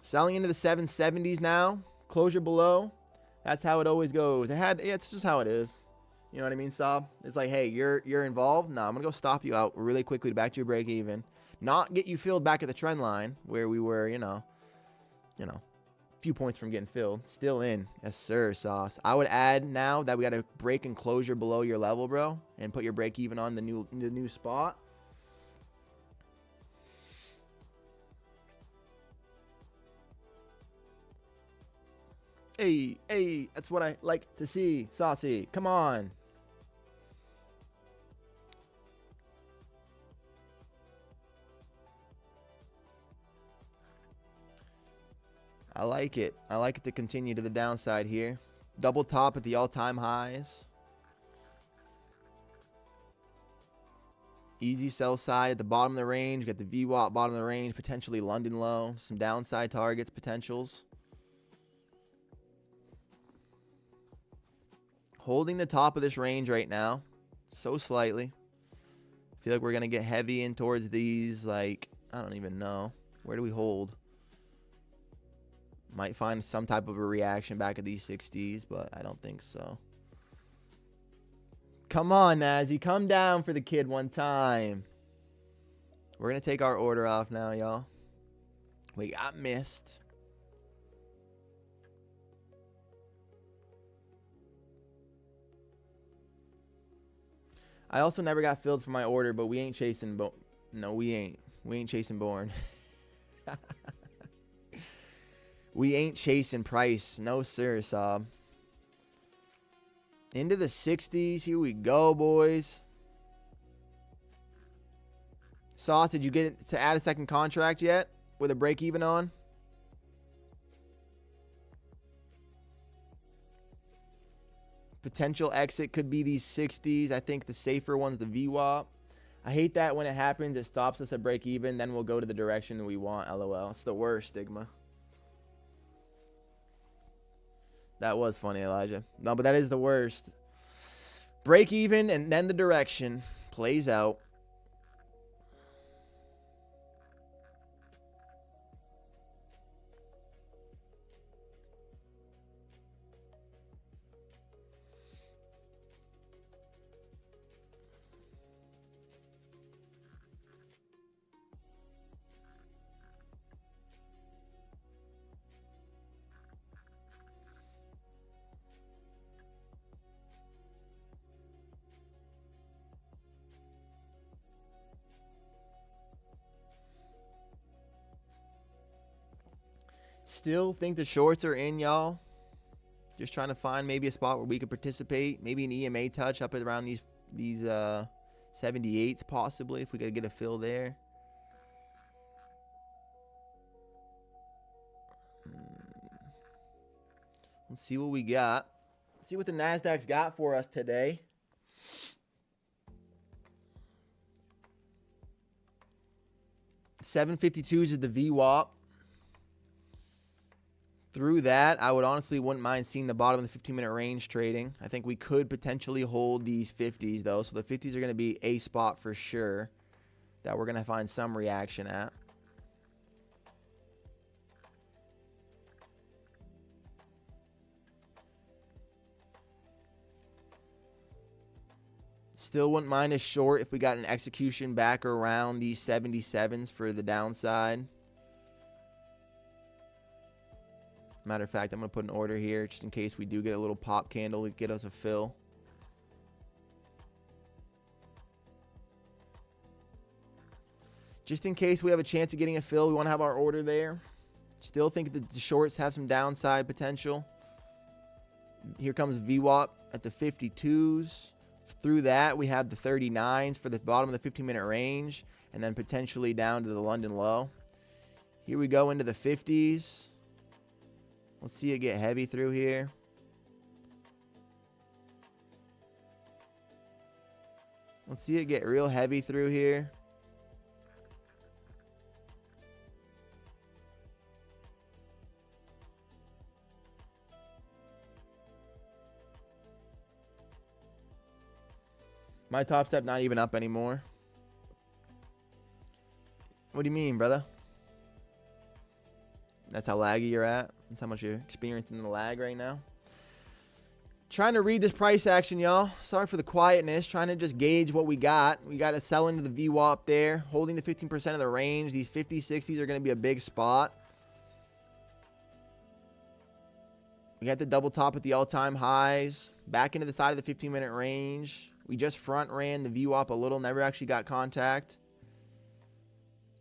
Selling into the 770s now. Closure below. That's how it always goes. It's just how it is. You know what I mean, Saab? It's like, hey, you're involved. No, I'm gonna go stop you out really quickly back to your break even. Not get you filled back at the trend line where we were, you know, a few points from getting filled. Still in. Yes, sir, Sauce. I would add now that we got a break and closure below your level, bro, and put your break even on the new spot. Hey, that's what I like to see, Saucy. Come on. I like it. I like it to continue to the downside here. Double top at the all-time highs. Easy sell side at the bottom of the range. Got the VWAP bottom of the range. Potentially London low. Some downside targets, potentials. Holding the top of this range right now. So slightly. Feel like we're going to get heavy in towards these, like, I don't even know. Where do we hold? Might find some type of a reaction back at these 60s, but I don't think so. Come on, Nazi. Come down for the kid one time. We're going to take our order off now, y'all. We got missed. I also never got filled for my order, but we ain't chasing. No, we ain't. We ain't chasing Born. We ain't chasing price. No, sir, Saab. Into the 60s. Here we go, boys. Sauce, did you get to add a second contract yet with a break even on? Potential exit could be these 60s. I think the safer one's the VWAP. I hate that when it happens, it stops us at break even. Then we'll go to the direction we want. LOL. It's the worst, Stigma. That was funny, Elijah. No, but that is the worst. Break even and then the direction plays out. Still think the shorts are in, y'all. Just trying to find maybe a spot where we could participate. Maybe an EMA touch up at around these 78s possibly, if we could get a fill there. Let's see what we got. Let's see what the Nasdaq's got for us today. $752s is the VWAP. Through that, I would honestly wouldn't mind seeing the bottom of the 15-minute range trading. I think we could potentially hold these 50s, though. So the 50s are going to be a spot for sure that we're going to find some reaction at. Still wouldn't mind a short if we got an execution back around these 77s for the downside. Matter of fact, I'm going to put an order here just in case we do get a little pop candle to get us a fill. Just in case we have a chance of getting a fill, we want to have our order there. Still think that the shorts have some downside potential. Here comes VWAP at the 52s. Through that, we have the 39s for the bottom of the 15-minute range, and then potentially down to the London low. Here we go into the 50s. Let's see it get heavy through here. Let's see it get real heavy through here. My Topstep not even up anymore. What do you mean, brother? That's how laggy you're at? That's how much you're experiencing the lag right now? Trying to read this price action, y'all. Sorry for the quietness. Trying to just gauge what we got. We got to sell into the VWAP there. Holding the 15% of the range. These 50s, 60s are going to be a big spot. We got the double top at the all-time highs. Back into the side of the 15-minute range. We just front ran the VWAP a little. Never actually got contact.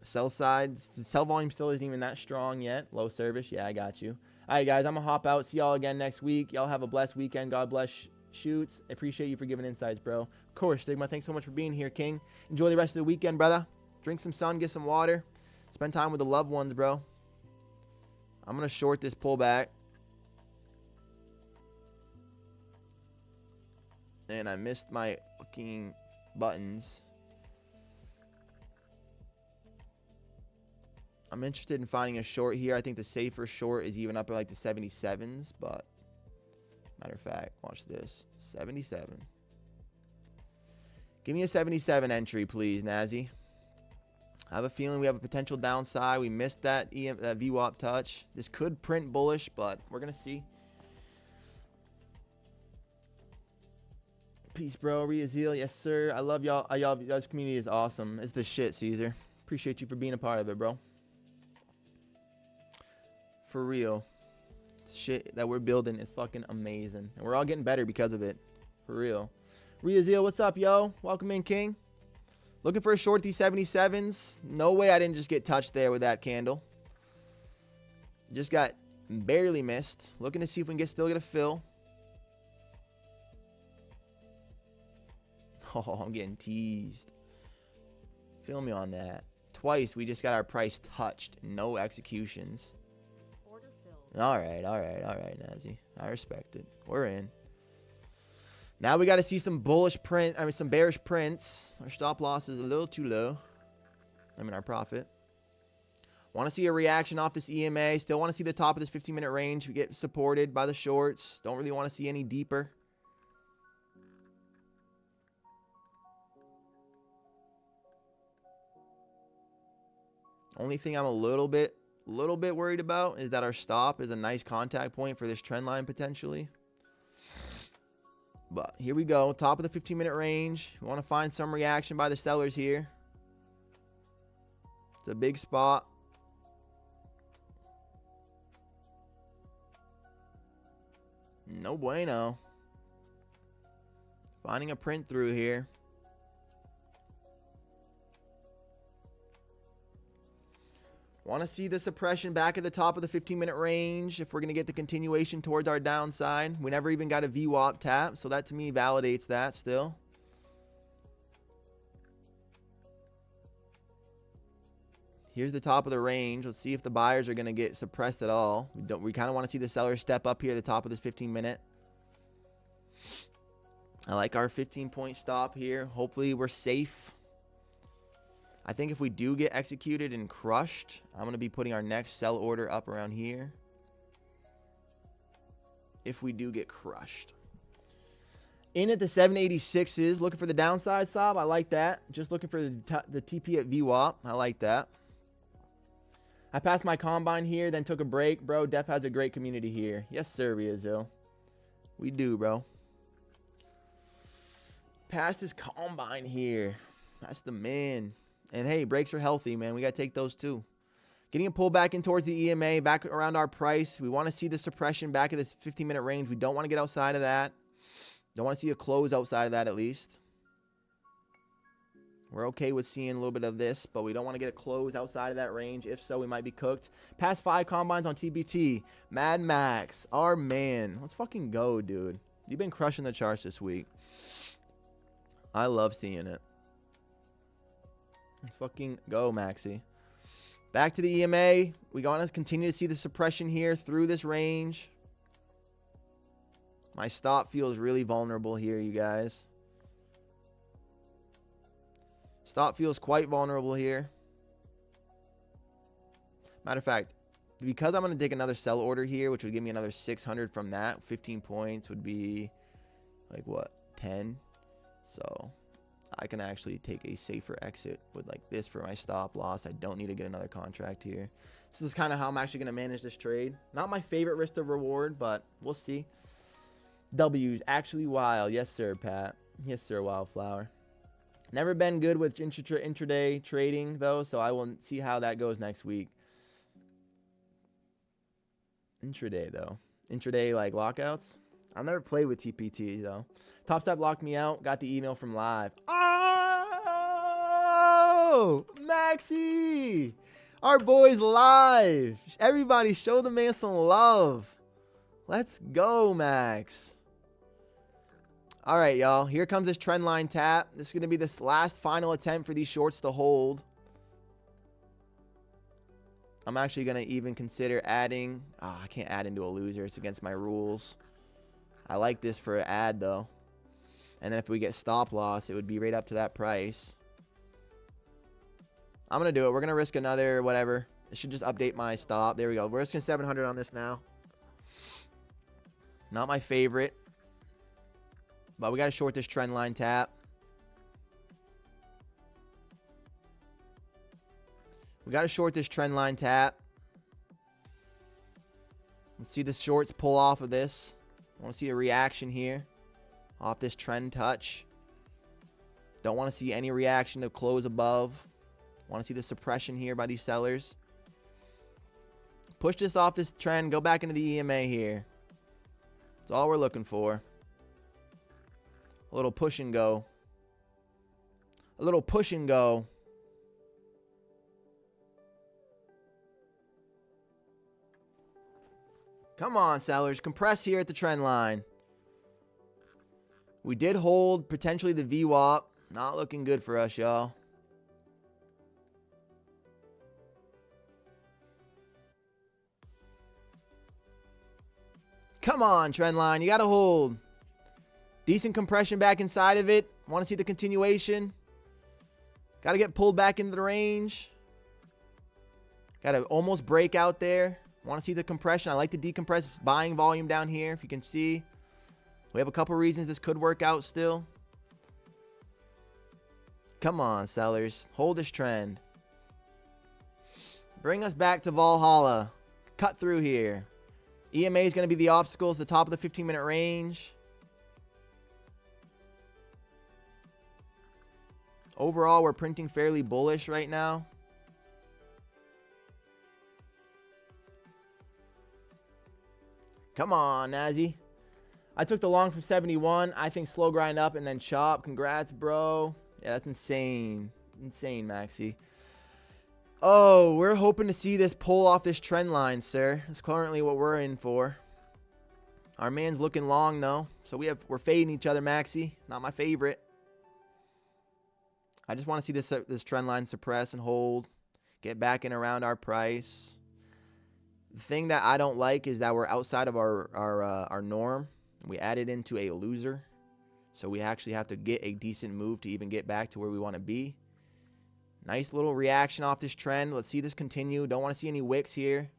Sell side. The sell volume still isn't even that strong yet. Low service. Yeah, I got you. All right, guys. I'm going to hop out. See y'all again next week. Y'all have a blessed weekend. God bless Shoots. I appreciate you for giving insights, bro. Of course, Stigma. Thanks so much for being here, King. Enjoy the rest of the weekend, brother. Drink some sun. Get some water. Spend time with the loved ones, bro. I'm going to short this pullback. And I missed my fucking buttons. I'm interested in finding a short here. I think the safer short is even up at like the 77s. But matter of fact, watch this. 77. Give me a 77 entry, please, Nazi. I have a feeling we have a potential downside. We missed that VWAP touch. This could print bullish, but we're going to see. Peace, bro. Reazil, yes, sir. I love y'all. Y'all's community is awesome. It's the shit, Caesar. Appreciate you for being a part of it, bro. For real. Shit that we're building is fucking amazing. And we're all getting better because of it. For real. Reazil, what's up, yo? Welcome in, King. Looking for a short these 77s. No way I didn't just get touched there with that candle. Just got barely missed. Looking to see if we can still get a fill. Oh, I'm getting teased. Feel me on that. Twice we just got our price touched. No executions. Order filled. All right, Nazi. I respect it. We're in. Now we got to see some some bearish prints. Our stop loss is a little too low. Our profit. Want to see a reaction off this EMA. Still want to see the top of this 15-minute range. We get supported by the shorts. Don't really want to see any deeper. Only thing I'm a little bit worried about is that our stop is a nice contact point for this trend line potentially. But here we go. Top of the 15-minute range. We want to find some reaction by the sellers here. It's a big spot. No bueno. Finding a print through here. Want to see the suppression back at the top of the 15-minute range if we're going to get the continuation towards our downside. We never even got a VWAP tap, so that to me validates that still. Here's the top of the range. Let's see if the buyers are going to get suppressed at all. We kind of want to see the sellers step up here at the top of this 15-minute. I like our 15-point stop here. Hopefully we're safe. I think if we do get executed and crushed, I'm going to be putting our next sell order up around here. If we do get crushed. In at the 786s, looking for the downside stop. I like that. Just looking for the TP at VWAP. I like that. I passed my combine here, then took a break. Bro, Def has a great community here. Yes, sir, Riazzo. We do, bro. Passed his combine here. That's the man. And hey, breaks are healthy, man. We got to take those too. Getting a pull back in towards the EMA, back around our price. We want to see the suppression back at this 15-minute range. We don't want to get outside of that. Don't want to see a close outside of that at least. We're okay with seeing a little bit of this, but we don't want to get a close outside of that range. If so, we might be cooked. Past 5 combines on TBT. Mad Max, our man. Let's fucking go, dude. You've been crushing the charts this week. I love seeing it. Let's fucking go, Maxi. Back to the EMA. We want to continue to see the suppression here through this range. My stop feels really vulnerable here, you guys. Stop feels quite vulnerable here. Matter of fact, because I'm going to take another sell order here, which would give me another 600 from that. 15 points would be like what? 10. So I can actually take a safer exit with like this for my stop loss. I don't need to get another contract here. This is kind of how I'm actually going to manage this trade. Not my favorite risk to reward, but we'll see. W's actually wild. Yes, sir, Pat. Yes, sir, Wildflower. Never been good with intraday trading, though, so I will see how that goes next week. Intraday, though. Intraday, like, lockouts. I've never played with TPT, though. Topstep locked me out. Got the email from live. Oh! Maxi! Our boy's live. Everybody show the man some love. Let's go, Max. All right, y'all. Here comes this trend line tap. This is going to be this last final attempt for these shorts to hold. I'm actually going to even consider adding. Oh, I can't add into a loser. It's against my rules. I like this for an add, though. And then if we get stop loss, it would be right up to that price. I'm going to do it. We're going to risk another whatever. It should just update my stop. There we go. We're risking 700 on this now. Not my favorite. But we got to short this trend line tap. We got to short this trend line tap. Let's see the shorts pull off of this. I want to see a reaction here off this trend touch. Don't want to see any reaction to close above. Want to see the suppression here by these sellers. Push this off this trend. Go back into the EMA here. That's all we're looking for. A little push and go. A little push and go. Come on, sellers. Compress here at the trend line. We did hold potentially the VWAP. Not looking good for us, y'all. Come on, trend line. You got to hold. Decent compression back inside of it. Want to see the continuation. Got to get pulled back into the range. Got to almost break out there. Want to see the compression. I like the decompress buying volume down here. If you can see. We have a couple reasons this could work out still. Come on, sellers. Hold this trend. Bring us back to Valhalla. Cut through here. EMA is going to be the obstacle at the top of the 15-minute range. Overall, we're printing fairly bullish right now. Come on, Nazi. I took the long from 71. I think slow grind up and then chop. Congrats, bro. Yeah, that's insane. Insane, Maxi. Oh, we're hoping to see this pull off this trend line, sir. That's currently what we're in for. Our man's looking long, though. So we're fading each other, Maxi. Not my favorite. I just want to see this trend line suppress and hold. Get back in around our price. The thing that I don't like is that we're outside of our norm. We added into a loser. So we actually have to get a decent move to even get back to where we want to be. Nice little reaction off this trend. Let's see this continue. Don't want to see any wicks here.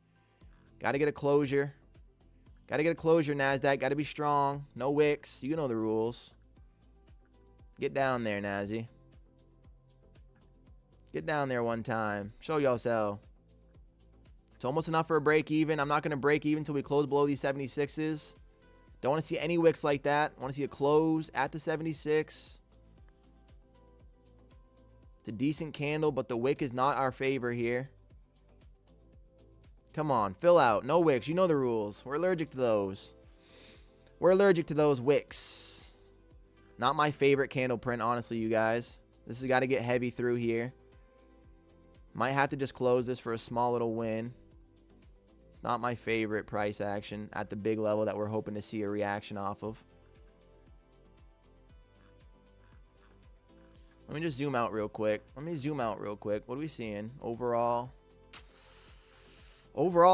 Got to get a closure. Got to get a closure, NASDAQ. Got to be strong. No wicks. You know the rules. Get down there, Nazi. Get down there one time. Show yourself. It's almost enough for a break even. I'm not going to break even until we close below these 76s. Don't want to see any wicks like that. I want to see a close at the 76. It's a decent candle, but the wick is not our favor here. Come on, fill out. No wicks. You know the rules. We're allergic to those. We're allergic to those wicks. Not my favorite candle print, honestly, you guys. This has got to get heavy through here. Might have to just close this for a small little win. It's not my favorite price action at the big level that we're hoping to see a reaction off of. Let me just zoom out real quick. What are we seeing? Overall,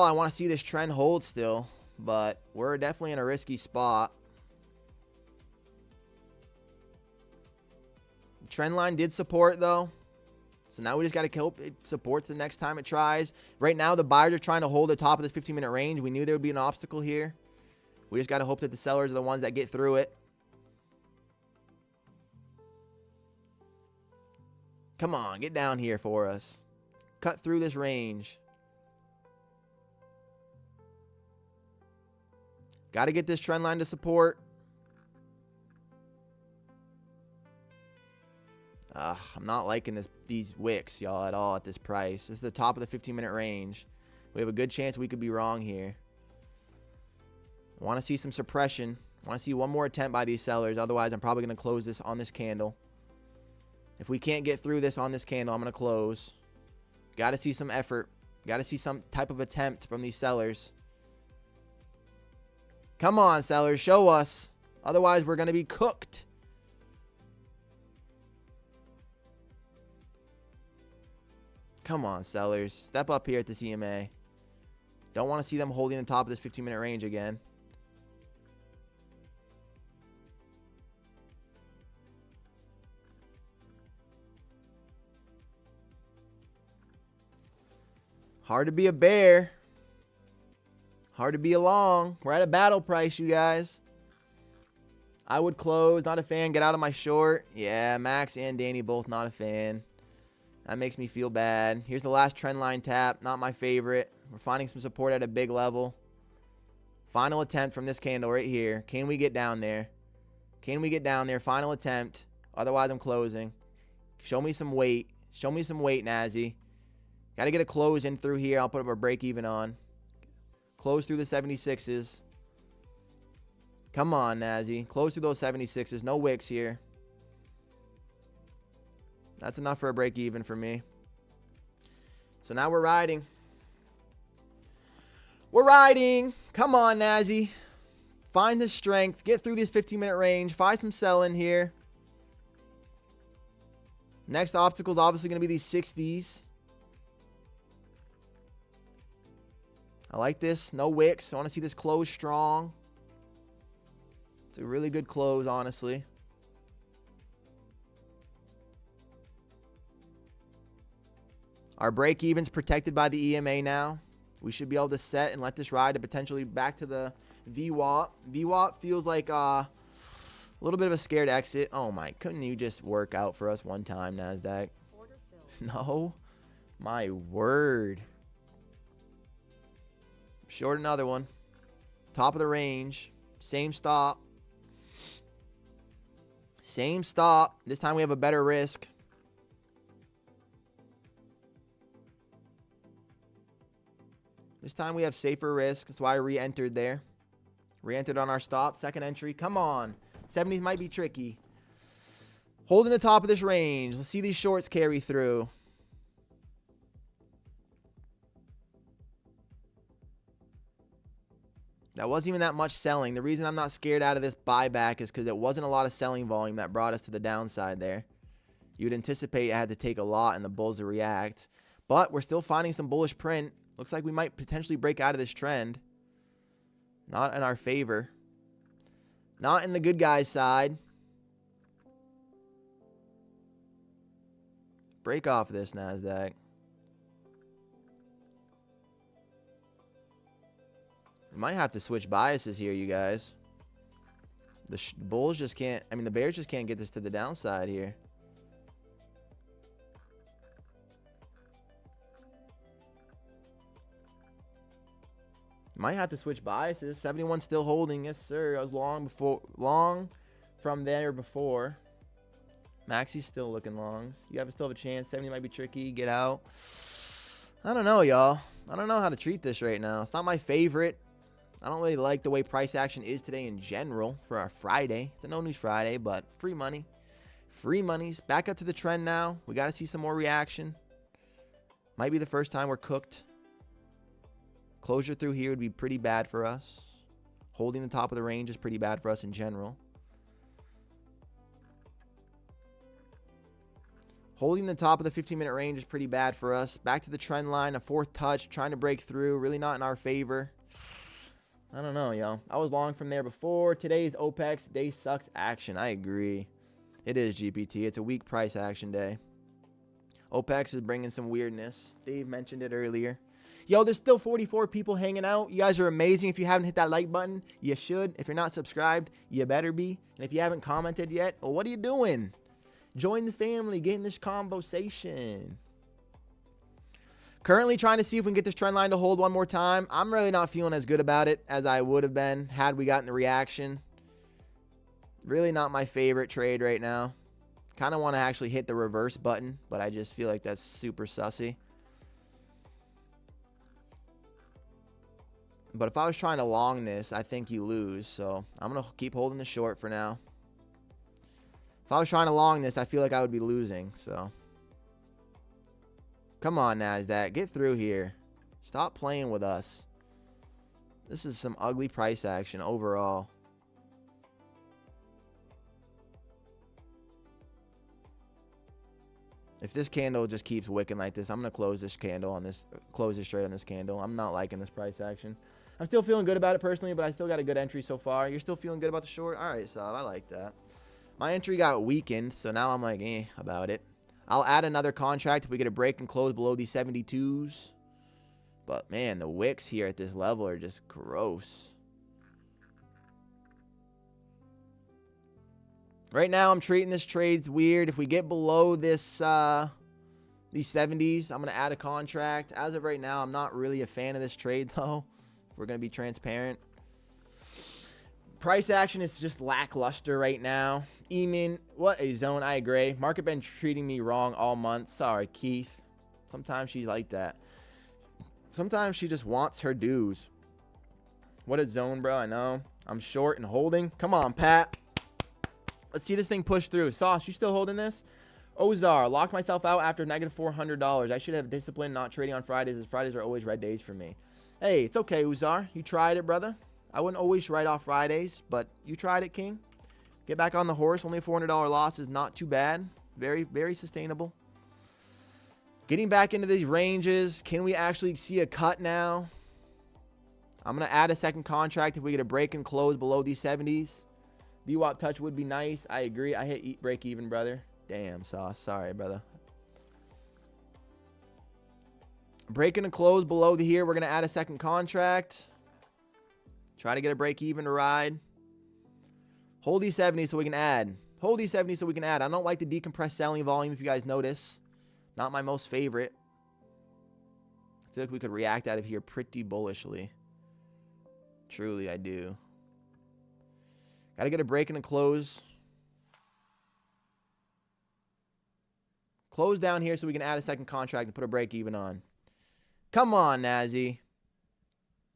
I want to see this trend hold still, but we're definitely in a risky spot. The trend line did support, though. So now we just got to hope it supports the next time it tries. Right now, the buyers are trying to hold the top of this 15-minute range. We knew there would be an obstacle here. We just got to hope that the sellers are the ones that get through it. Come on, get down here for us. Cut through this range. Got to get this trend line to support. I'm not liking these wicks, y'all, at all at this price. This is the top of the 15-minute range. We have a good chance we could be wrong here. I want to see some suppression. I want to see one more attempt by these sellers. Otherwise, I'm probably going to close this on this candle. If we can't get through this on this candle, I'm going to close. Got to see some effort. Got to see some type of attempt from these sellers. Come on, sellers. Show us. Otherwise, we're going to be cooked. Come on, sellers. Step up here at the CMA. Don't want to see them holding the top of this 15-minute range again. Hard to be a bear. Hard to be a long. We're at a battle price, you guys. I would close. Not a fan. Get out of my short. Yeah, Max and Danny both not a fan. That makes me feel bad. Here's the last trend line tap. Not my favorite. We're finding some support at a big level. Final attempt from this candle right here. Can we get down there? Can we get down there? Final attempt. Otherwise, I'm closing. Show me some weight. Show me some weight, Nazi. Got to get a close in through here. I'll put up a break even on. Close through the 76s. Come on, Nazi. Close through those 76s. No wicks here. That's enough for a break even for me. So now we're riding. We're riding. Come on, Nazi. Find the strength. Get through this 15-minute range. Find some sell-in here. Next obstacle is obviously going to be these 60s. I like this. No wicks. I want to see this close strong. It's a really good close, honestly. Our break-even's protected by the EMA now. We should be able to set and let this ride to potentially back to the VWAP. VWAP feels like a little bit of a scared exit. Oh my, couldn't you just work out for us one time, NASDAQ? Order filled. No. My word. Short another one. Top of the range. Same stop. Same stop. This time we have a better risk. This time we have safer risk. That's why I re-entered there. Re-entered on our stop. Second entry. Come on. 70s might be tricky. Holding the top of this range. Let's see these shorts carry through. That wasn't even that much selling. The reason I'm not scared out of this buyback is because it wasn't a lot of selling volume that brought us to the downside there. You'd anticipate it had to take a lot and the bulls to react. But we're still finding some bullish print. Looks like we might potentially break out of this trend. Not in our favor. Not in the good guys' side. Break off this, NASDAQ. We might have to switch biases here, you guys. The bulls just can't, I mean, the bears just can't get this to the downside here. Might have to switch biases. 71 still holding. Yes, sir. I was long from there before. Maxi's still looking longs. You still have a chance. 70 might be tricky. Get out. I don't know, y'all. I don't know how to treat this right now. It's not my favorite. I don't really like the way price action is today in general for our Friday. It's a no news Friday, but free money. Free monies. Back up to the trend now. We got to see some more reaction. Might be the first time we're cooked. Closure through here would be pretty bad for us. Holding the top of the range is pretty bad for us in general. Holding the top of the 15-minute range is pretty bad for us. Back to the trend line, a fourth touch, trying to break through. Really not in our favor. I don't know, y'all. I was long from there before. Today's OPEX day sucks action. I agree. It is GPT. It's a weak price action day. OPEX is bringing some weirdness. Dave mentioned it earlier. Yo, there's still 44 people hanging out. You guys are amazing. If you haven't hit that like button, you should. If you're not subscribed, you better be. And if you haven't commented yet, well, what are you doing? Join the family. Get in this conversation. Currently trying to see if we can get this trend line to hold one more time. I'm really not feeling as good about it as I would have been had we gotten the reaction. Really not my favorite trade right now. Kind of want to actually hit the reverse button, but I just feel like that's super sussy. But if I was trying to long this, I think you lose. So I'm going to keep holding the short for now. If I was trying to long this, I feel like I would be losing. So come on, NASDAQ. Get through here. Stop playing with us. This is some ugly price action overall. If this candle just keeps wicking like this, I'm going to close this candle on this, close this trade on this candle. I'm not liking this price action. I'm still feeling good about it personally, but I still got a good entry so far. You're still feeling good about the short? All right, so I like that. My entry got weakened, so now I'm like, about it. I'll add another contract if we get a break and close below these 72s. But, man, the wicks here at this level are just gross. Right now, I'm treating this trades weird. If we get below this these 70s, I'm going to add a contract. As of right now, I'm not really a fan of this trade, though. If we're going to be transparent. Price action is just lackluster right now. Eamon, what a zone. I agree. Market been treating me wrong all month. Sorry, Keith. Sometimes she's like that. Sometimes she just wants her dues. What a zone, bro. I know. I'm short and holding. Come on, Pat. Let's see this thing push through. Sauce, you still holding this? Ozar, locked myself out after negative $400. I should have discipline not trading on Fridays, as Fridays are always red days for me. Hey, it's okay, Ozar. You tried it, brother. I wouldn't always write off Fridays, but you tried it, King. Get back on the horse. Only a $400 loss is not too bad. Very, very sustainable. Getting back into these ranges. Can we actually see a cut now? I'm going to add a second contract if we get a break and close below these 70s. VWAP touch would be nice. I agree. I hit break even, brother. Damn, Sauce. Sorry, brother. Breaking and close below the here. We're going to add a second contract. Try to get a break even to ride. Hold these 70s so we can add. Hold these 70s so we can add. I don't like the decompressed selling volume, if you guys notice. Not my most favorite. I feel like we could react out of here pretty bullishly. Truly, I do. Got to get a break and a close. Close down here so we can add a second contract and put a break even on. Come on, Nazi.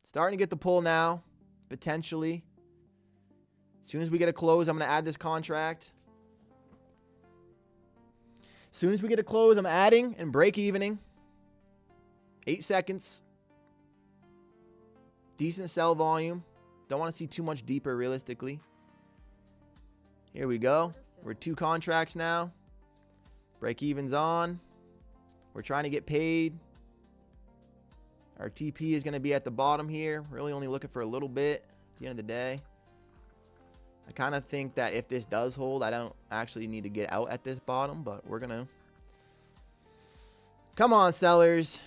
Starting to get the pull now. Potentially. As soon as we get a close, I'm going to add this contract. As soon as we get a close, I'm adding and break evening. 8 seconds. Decent sell volume. Don't want to see too much deeper realistically. Here we go. We're 2 contracts now. Break even's on. We're trying to get paid. Our TP is going to be at the bottom here. Really only looking for a little bit at the end of the day. I kind of think that if this does hold, I don't actually need to get out at this bottom, but we're going to. Come on, sellers.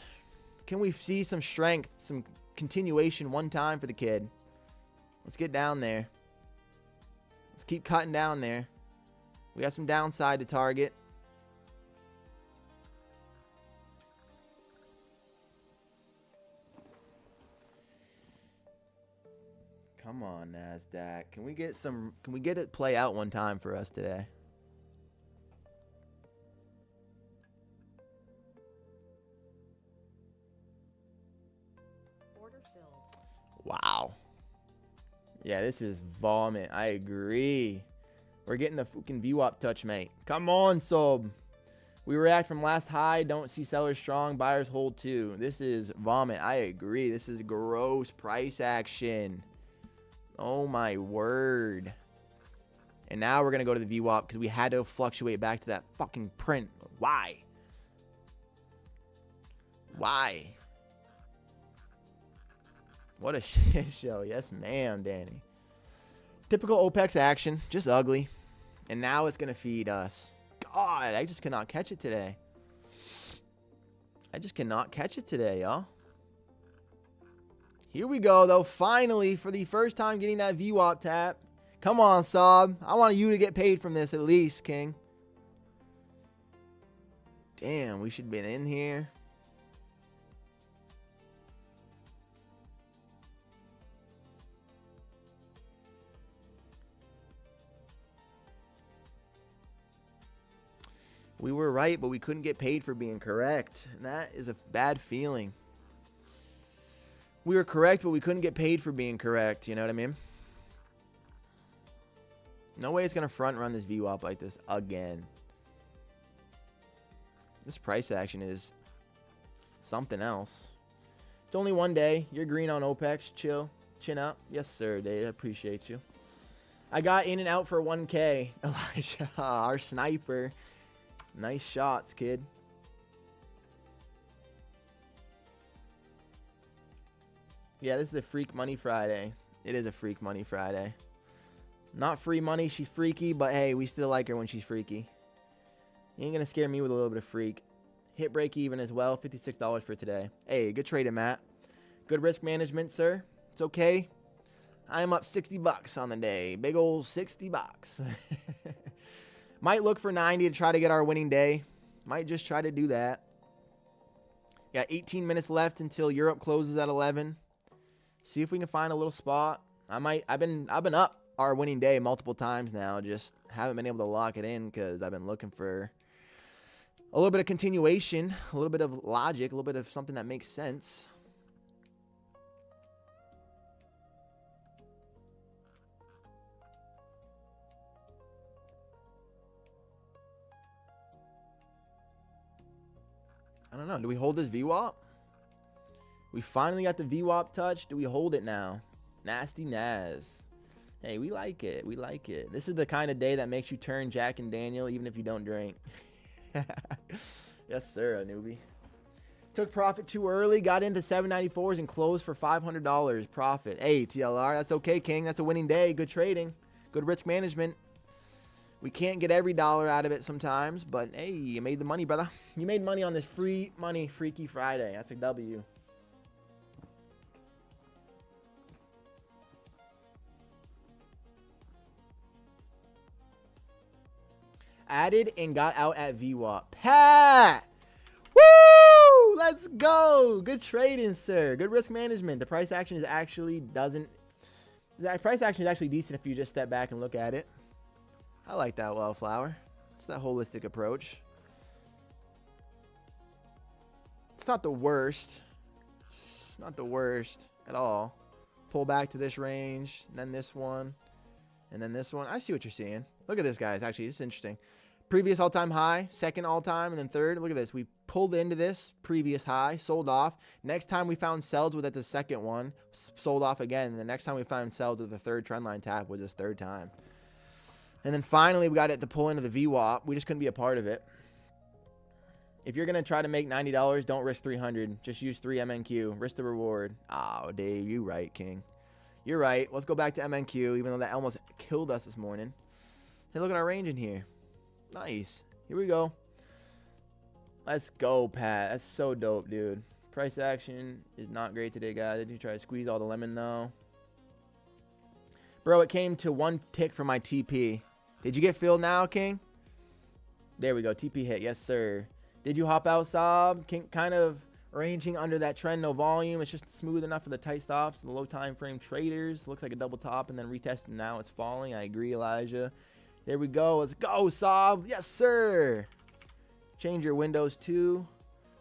Can we see some strength, some continuation one time for the kid? Let's get down there. Let's keep cutting down there. We have some downside to target. Come on, NASDAQ. Can we get it play out one time for us today? Order filled. Wow. Yeah, this is vomit. I agree. We're getting the fucking VWAP touch, mate. Come on, sub. We react from last high. Don't see sellers strong. Buyers hold too. This is vomit. I agree. This is gross price action. Oh, my word. And now we're going to go to the VWAP because we had to fluctuate back to that fucking print. Why? Why? What a shit show. Yes, ma'am, Danny. Typical OPEX action. Just ugly. And now it's going to feed us. God, I just cannot catch it today. I just cannot catch it today, y'all. Here we go, though. Finally, for the first time getting that VWAP tap. Come on, Saab. I want you to get paid from this at least, King. Damn, we should have been in here. We were right, but we couldn't get paid for being correct. And that is a bad feeling. We were correct, but we couldn't get paid for being correct. You know what I mean? No way it's going to front run this VWAP like this again. This price action is something else. It's only one day. You're green on OPEX. Chill. Chin up. Yes, sir, Dave. I appreciate you. I got in and out for 1K. Elijah, our sniper. Nice shots, kid. Yeah, this is a Freak Money Friday. It is a Freak Money Friday. Not free money, she's freaky, but hey, we still like her when she's freaky. You ain't gonna scare me with a little bit of freak. Hit break even as well, $56 for today. Hey, good trading, Matt. Good risk management, sir. It's okay. I am up 60 bucks on the day. Big old 60 bucks. Might look for 90 to try to get our winning day. Might just try to do that. Got 18 minutes left until Europe closes at 11. See if we can find a little spot. I've been up our winning day multiple times now. Just haven't been able to lock it in because I've been looking for a little bit of continuation, a little bit of logic, a little bit of something that makes sense. I don't know. Do we hold this VWAP? We finally got the VWAP touch. Do we hold it now? Nasty Naz. Hey, we like it. We like it. This is the kind of day that makes you turn Jack and Daniel even if you don't drink. Yes, sir, a newbie. Took profit too early. Got into 794s and closed for $500 profit. Hey, TLR. That's okay, King. That's a winning day. Good trading. Good risk management. We can't get every dollar out of it sometimes, but hey, you made the money, brother. You made money on this free money Freaky Friday. That's a W. Added and got out at VWAP. Pat! Woo! Let's go! Good trading, sir. Good risk management. The price action is actually price action is actually decent if you just step back and look at it. I like that, Wildflower. It's that holistic approach. It's not the worst. It's not the worst at all. Pull back to this range, and then this one, and then this one. I see what you're seeing. Look at this, guys. Actually, this is interesting. Previous all-time high, second all-time, and then third. Look at this. We pulled into this previous high, sold off. Next time we found sells with it, the second one, sold off again. And the next time we found sells with the third trend line tap was this third time. And then finally, we got it to pull into the VWAP. We just couldn't be a part of it. If you're going to try to make $90, don't risk 300. Just use 3 MNQ. Risk the reward. Oh, Dave, you right, King. You're right. Let's go back to MNQ, even though that almost killed us this morning. Hey, look at our range in here. Nice. Here we go. Let's go, Pat. That's so dope, dude. Price action is not great today, guys. Did you try to squeeze all the lemon, though? Bro, it came to 1 tick for my TP. Did you get filled now, King? There we go. TP hit. Yes, sir. Did you hop out, Sob? King, kind of ranging under that trend, no volume. It's just smooth enough for the tight stops. The low time frame traders. Looks like a double top and then retested. Now it's falling. I agree, Elijah. There we go. Let's go, Sob. Yes, sir. Change your windows too.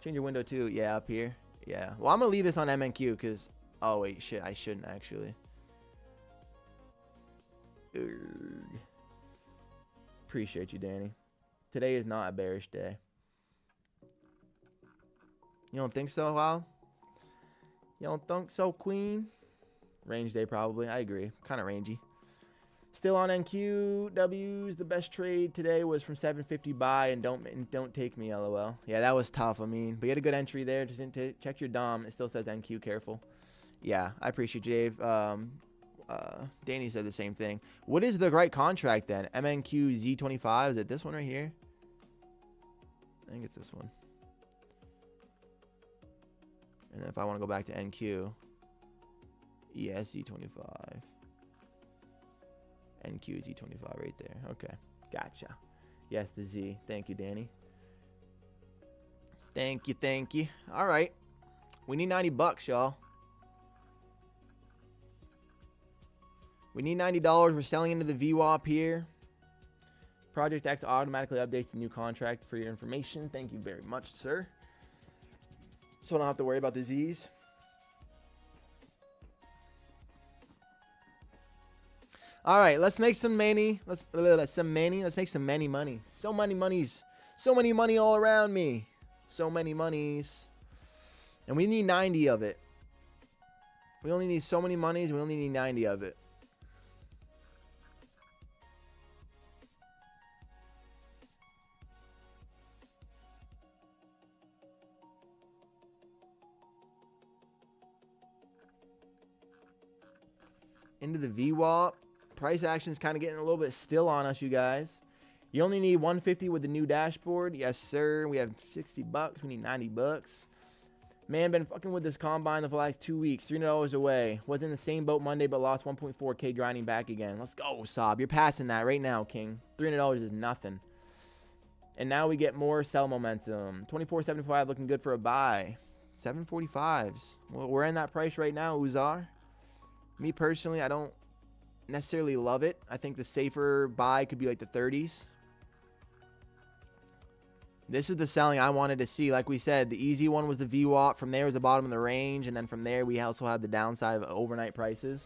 Change your window too. Yeah, up here. Yeah. Well, I'm going to leave this on MNQ because... Oh, wait. Shit. I shouldn't, actually. Appreciate you, Danny. Today is not a bearish day. You don't think so, Lyle? You don't think so, Queen? Range day, probably. I agree. Kind of rangy. Still on NQWs. The best trade today was from 750 buy and don't take me, LOL. Yeah, that was tough. I mean, but you had a good entry there. Just didn't check your DOM. It still says NQ. Careful. Yeah, I appreciate you, Dave. Danny said the same thing. What is the right contract then? MNQ Z25. Is it this one right here? I think it's this one. And then if I want to go back to NQ, ESZ25. NQ Z25 right there. Okay. Gotcha. Yes, the Z. Thank you, Danny. Thank you. Thank you. All right. We need $90, y'all. We need $90. We're selling into the VWAP here. Project X automatically updates the new contract for your information. Thank you very much, sir. So I don't have to worry about the Z's. All right, let's make some money. Let's make some money. So many monies. So many money all around me. So many monies. And we need 90 of it. We only need so many monies. We only need 90 of it. Into the VWAP. Price action's kind of getting a little bit still on us, you guys. You only need 150 with the new dashboard. Yes, sir. We have $60. We need $90. Man, been fucking with this combine for the last 2 weeks. $300 away. Was in the same boat Monday, but lost 1.4K grinding back again. Let's go, Sob. You're passing that right now, King. $300 is nothing. And now we get more sell momentum. 24.75 looking good for a buy. 745s. Well, we're in that price right now, Uzar. Me personally, I don't necessarily love it. I think the safer buy could be like the 30s. This is the selling I wanted to see. Like we said, the easy one was the VWAP. From there was the bottom of the range. And then from there, we also have the downside of overnight prices.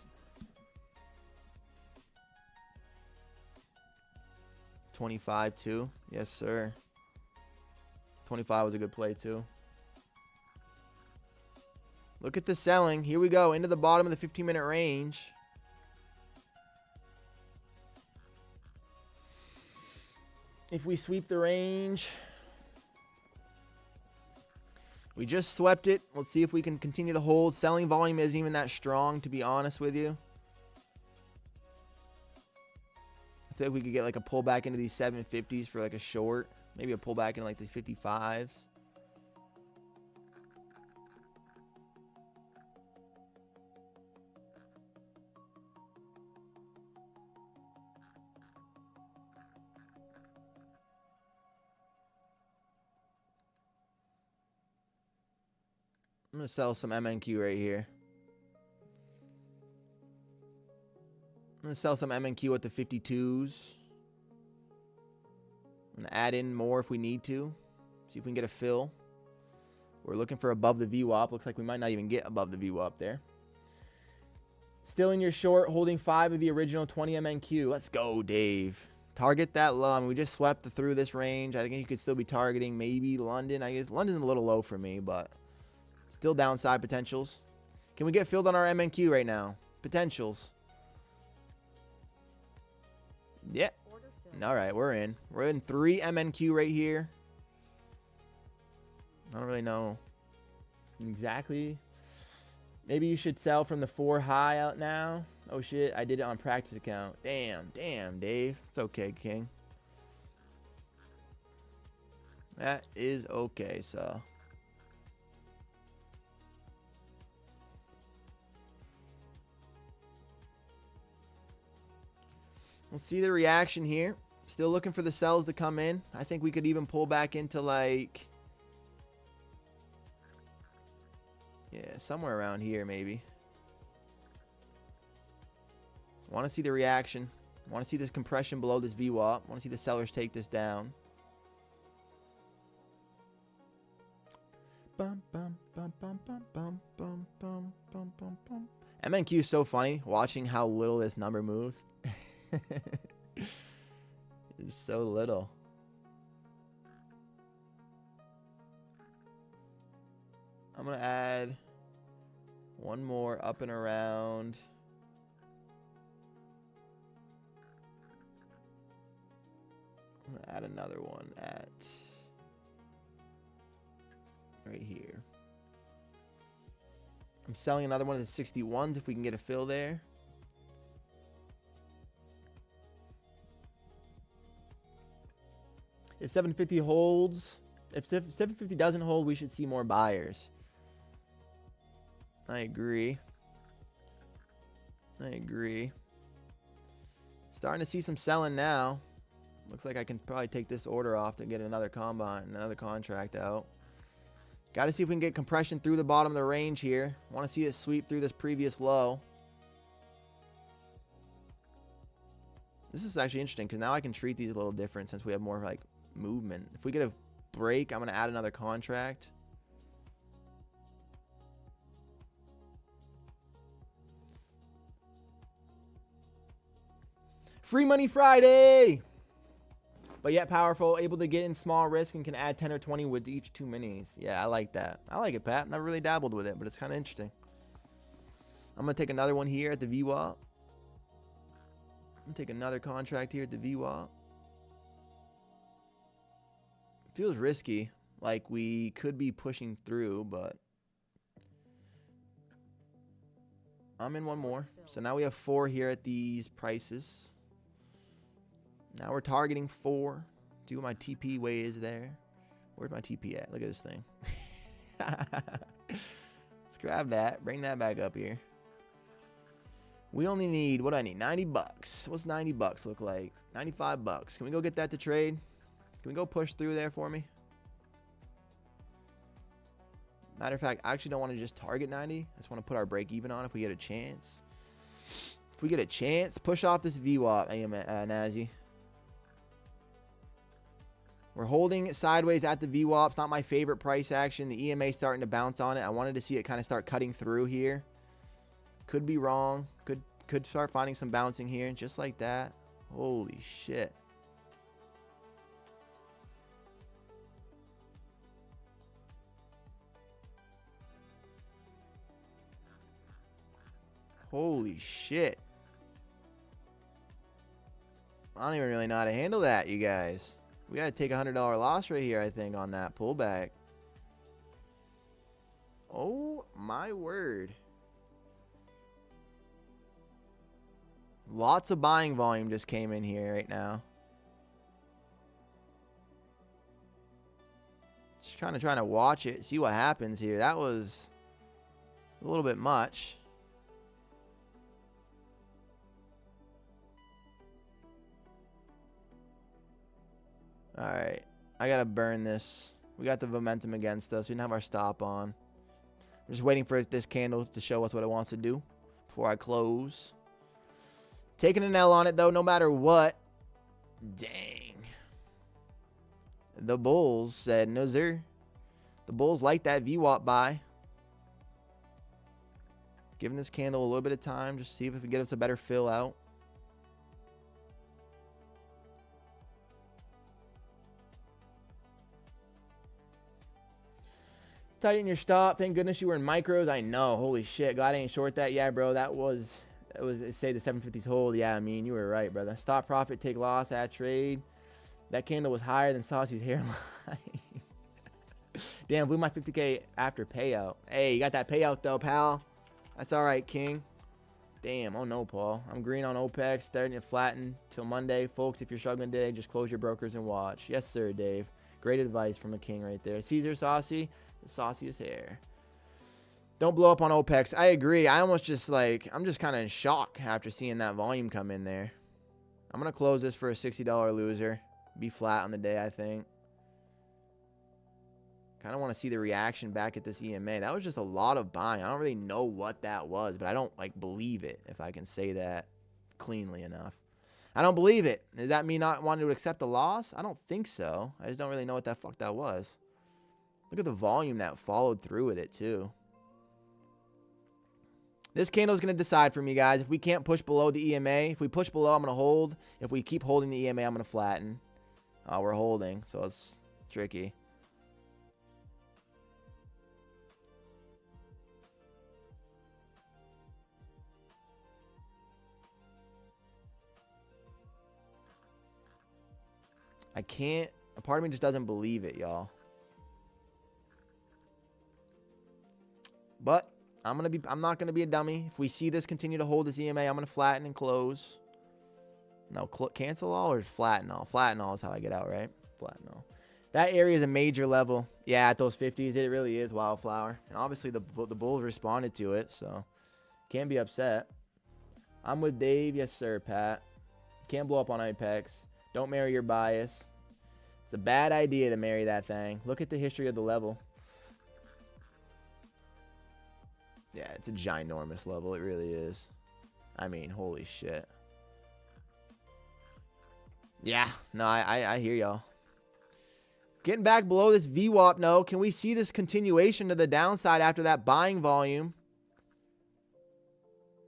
25 too. Yes, sir. 25 was a good play too. Look at the selling. Here we go. Into the bottom of the 15-minute range. If we sweep the range, we just swept it. Let's see if we can continue to hold. Selling volume isn't even that strong, to be honest with you. I feel like we could get like a pullback into these 750s for like a short. Maybe a pullback in like the 55s. I'm going to sell some MNQ right here. I'm going to sell some MNQ at the 52s. I'm going to add in more if we need to. See if we can get a fill. We're looking for above the VWAP. Looks like we might not even get above the VWAP there. Still in your short, holding 5 of the original 20 MNQ. Let's go, Dave. Target that low. I mean, we just swept through this range. I think you could still be targeting maybe London. I guess London's a little low for me, but still downside potentials. Can we get filled on our MNQ right now? Potentials. Yeah. Order filled. All right, we're in. We're in 3 MNQ right here. I don't really know exactly. Maybe you should sell from the 4 high out now. Oh, shit. I did it on practice account. Damn, Dave. It's okay, King. That is okay, so. We'll see the reaction here. Still looking for the sells to come in. I think we could even pull back into like... yeah, somewhere around here maybe. Want to see the reaction. Want to see this compression below this VWAP. Want to see the sellers take this down. Bum, bum, bum, bum, bum, bum, bum, bum, bum, bum, bum. MNQ is so funny watching how little this number moves. It's so little. I'm going to add one more up and around. I'm going to add another one at right here. I'm selling another one of the 61s if we can get a fill there. If 750 holds, if 750 doesn't hold, we should see more buyers. I agree. Starting to see some selling now. Looks like I can probably take this order off to get another combine, another contract out. Got to see if we can get compression through the bottom of the range here. Want to see it sweep through this previous low. This is actually interesting because now I can treat these a little different since we have more like movement. If we get a break, I'm going to add another contract. Free Money Friday! But yet powerful, able to get in small risk and can add 10 or 20 with each 2 minis. Yeah, I like that. I like it, Pat. Never really dabbled with it, but it's kind of interesting. I'm going to take another one here at the VWAP. I'm going to take another contract here at the VWAP. Feels risky. Like we could be pushing through, but I'm in one more. So now we have 4 here at these prices. Now we're targeting 4. See what my TP way is there. Where's my TP at? Look at this thing. Let's grab that. Bring that back up here. We only need, what do I need? 90 bucks. What's 90 bucks look like? 95 bucks. Can we go get that to trade? Can we go push through there for me? Matter of fact, I actually don't want to just target 90. I just want to put our break even on if we get a chance. If we get a chance, push off this VWAP, Nazi. We're holding sideways at the VWAP. It's not my favorite price action. The EMA is starting to bounce on it. I wanted to see it kind of start cutting through here. Could be wrong. Could start finding some bouncing here. Just like that. Holy shit. Holy shit. I don't even really know how to handle that, you guys. We got to take a $100 loss right here, I think, on that pullback. Oh, my word. Lots of buying volume just came in here right now. Just trying to watch it, see what happens here. That was a little bit much. All right, I gotta burn this. We got the momentum against us. We didn't have our stop on. I'm just waiting for this candle to show us what it wants to do before I close. Taking an L on it, though, no matter what. Dang. The Bulls said no, sir. The Bulls like that VWAP buy. Giving this candle a little bit of time. Just see if it can get us a better fill out. tighten your stop. Thank goodness you were in micros. I know. Holy shit. Glad I ain't short that. Yeah, bro. That was say the 750s hold. Yeah, I mean, you were right, brother. Stop profit, take loss, add trade. That candle was higher than Saucy's hairline. Damn, blew my 50K after payout. Hey, you got that payout though, pal. That's all right, King. Damn, oh no, Paul. I'm green on OPEX, starting to flatten till Monday. Folks, if you're struggling today, just close your brokers and watch. Yes, sir, Dave. Great advice from a king right there. Caesar Saucy, the sauciest hair. Don't blow up on OPEX. I agree. I almost just like, I'm just kind of in shock after seeing that volume come in there. I'm going to close this for a $60 loser. Be flat on the day, I think. Kind of want to see the reaction back at this EMA. That was just a lot of buying. I don't really know what that was, but I don't like believe it, if I can say that cleanly enough. I don't believe it. Does that mean not wanting to accept the loss? I don't think so. I just don't really know what the fuck that was. Look at the volume that followed through with it, too. This candle is going to decide for me, guys. If we can't push below the EMA, if we push below, I'm going to hold. If we keep holding the EMA, I'm going to flatten. We're holding, so it's tricky. I can't. A part of me just doesn't believe it, y'all. But I'm not gonna be a dummy. If we see this continue to hold this EMA, I'm gonna flatten and close. No, cancel all or flatten all. Flatten all is how I get out, right? Flatten all. That area is a major level. Yeah, at those 50s, it really is wildflower. And obviously the bulls responded to it, so can't be upset. I'm with Dave. Yes, sir, Pat. Can't blow up on Apex. Don't marry your bias. It's a bad idea to marry that thing. Look at the history of the level. Yeah, it's a ginormous level. It really is. I mean, holy shit. Yeah, no, I hear y'all. Getting back below this VWAP, no. Can we see this continuation to the downside after that buying volume?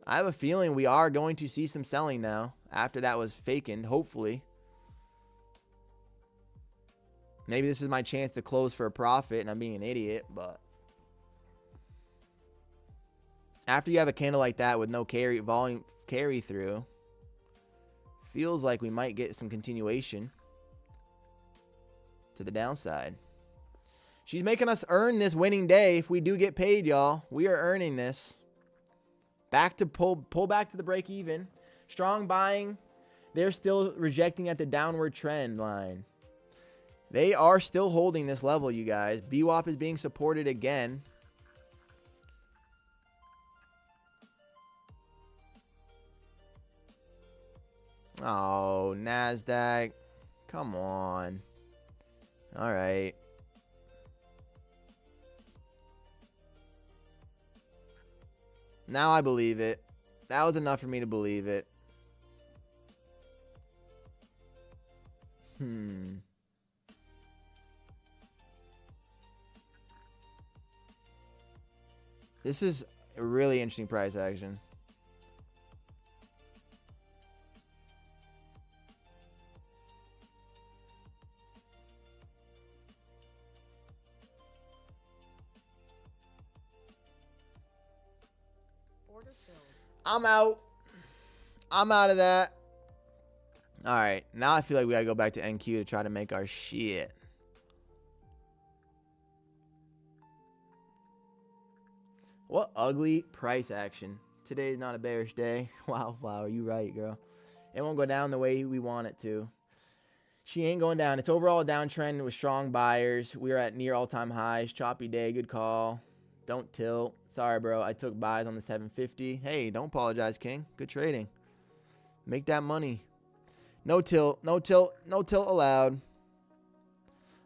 I have a feeling we are going to see some selling now after that was fakened, hopefully. Maybe this is my chance to close for a profit and I'm being an idiot, but after you have a candle like that with no volume carry through, feels like we might get some continuation to the downside. She's making us earn this winning day. If we do get paid, y'all, we are earning this. Back to pull back to the break even. Strong buying. They're still rejecting at the downward trend line. They are still holding this level, you guys. VWAP is being supported again. Oh, NASDAQ. Come on. All right. Now I believe it. That was enough for me to believe it. This is a really interesting price action. Order filled. I'm out. I'm out of that. All right. Now I feel like we got to go back to NQ to try to make our shit. What ugly price action. Today's not a bearish day. Wildflower, you right, girl. It won't go down the way we want it to. She ain't going down. It's overall a downtrend with strong buyers. We are at near all-time highs. Choppy day. Good call. Don't tilt. Sorry, bro. I took buys on the 750. Hey, don't apologize, King. Good trading. Make that money. No tilt. No tilt. No tilt allowed. I'm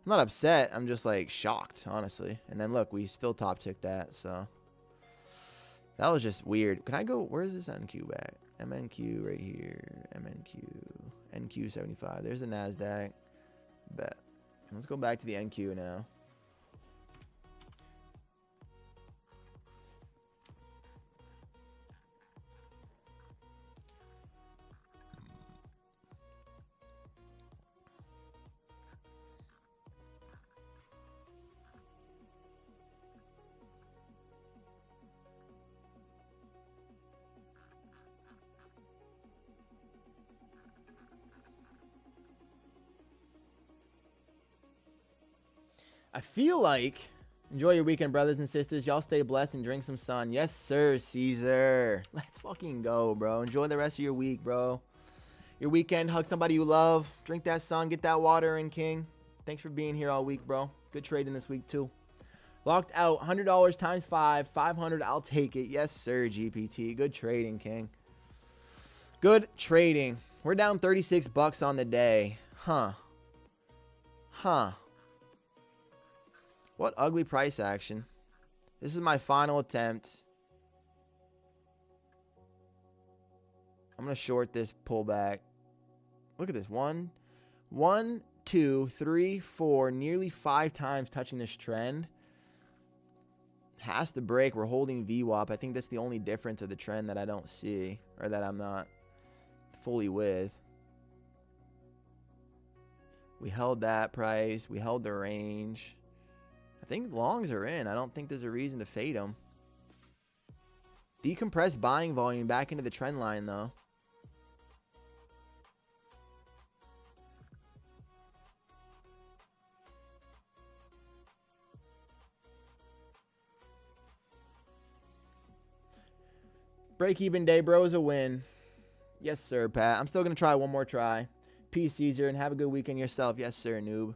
not upset. I'm just, like, shocked, honestly. And then, look, we still top-ticked that, so. That was just weird. Can I go? Where is this NQ at? MNQ right here. MNQ. NQ 75. There's the NASDAQ. Bet. Let's go back to the NQ now. I feel like, enjoy your weekend, brothers and sisters. Y'all stay blessed and drink some sun. Yes, sir, Caesar. Let's fucking go, bro. Enjoy the rest of your week, bro. Your weekend, hug somebody you love. Drink that sun, get that water in, King. Thanks for being here all week, bro. Good trading this week, too. Locked out, $100 times 5, 500. I'll take it. Yes, sir, GPT. Good trading, King. Good trading. We're down 36 bucks on the day. Huh. What ugly price action. This is my final attempt. I'm going to short this pullback. Look at this. One, 2, 3, 4, nearly 5 times touching this trend. Has to break. We're holding VWAP. I think that's the only difference of the trend that I don't see, or that I'm not fully with. We held that price. We held the range. I think longs are in. I don't think there's a reason to fade them. Decompressed buying volume back into the trend line, though. Break-even day, bro, is a win. Yes, sir, Pat. I'm still going to try one more try. Peace, Caesar, and have a good weekend yourself. Yes, sir, noob.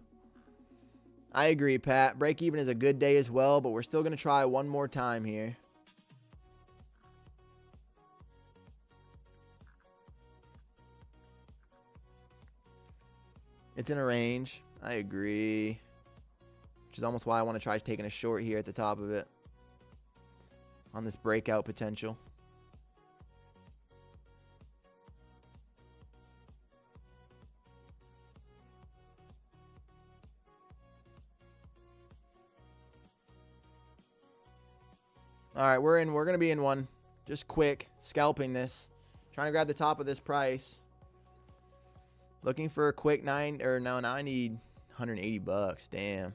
I agree, Pat. Break-even is a good day as well, but we're still going to try one more time here. It's in a range. I agree. Which is almost why I want to try taking a short here at the top of it. On this breakout potential. All right, we're going to be in one. Just quick. Scalping this. Trying to grab the top of this price. Looking for a quick now I need 180 bucks. Damn.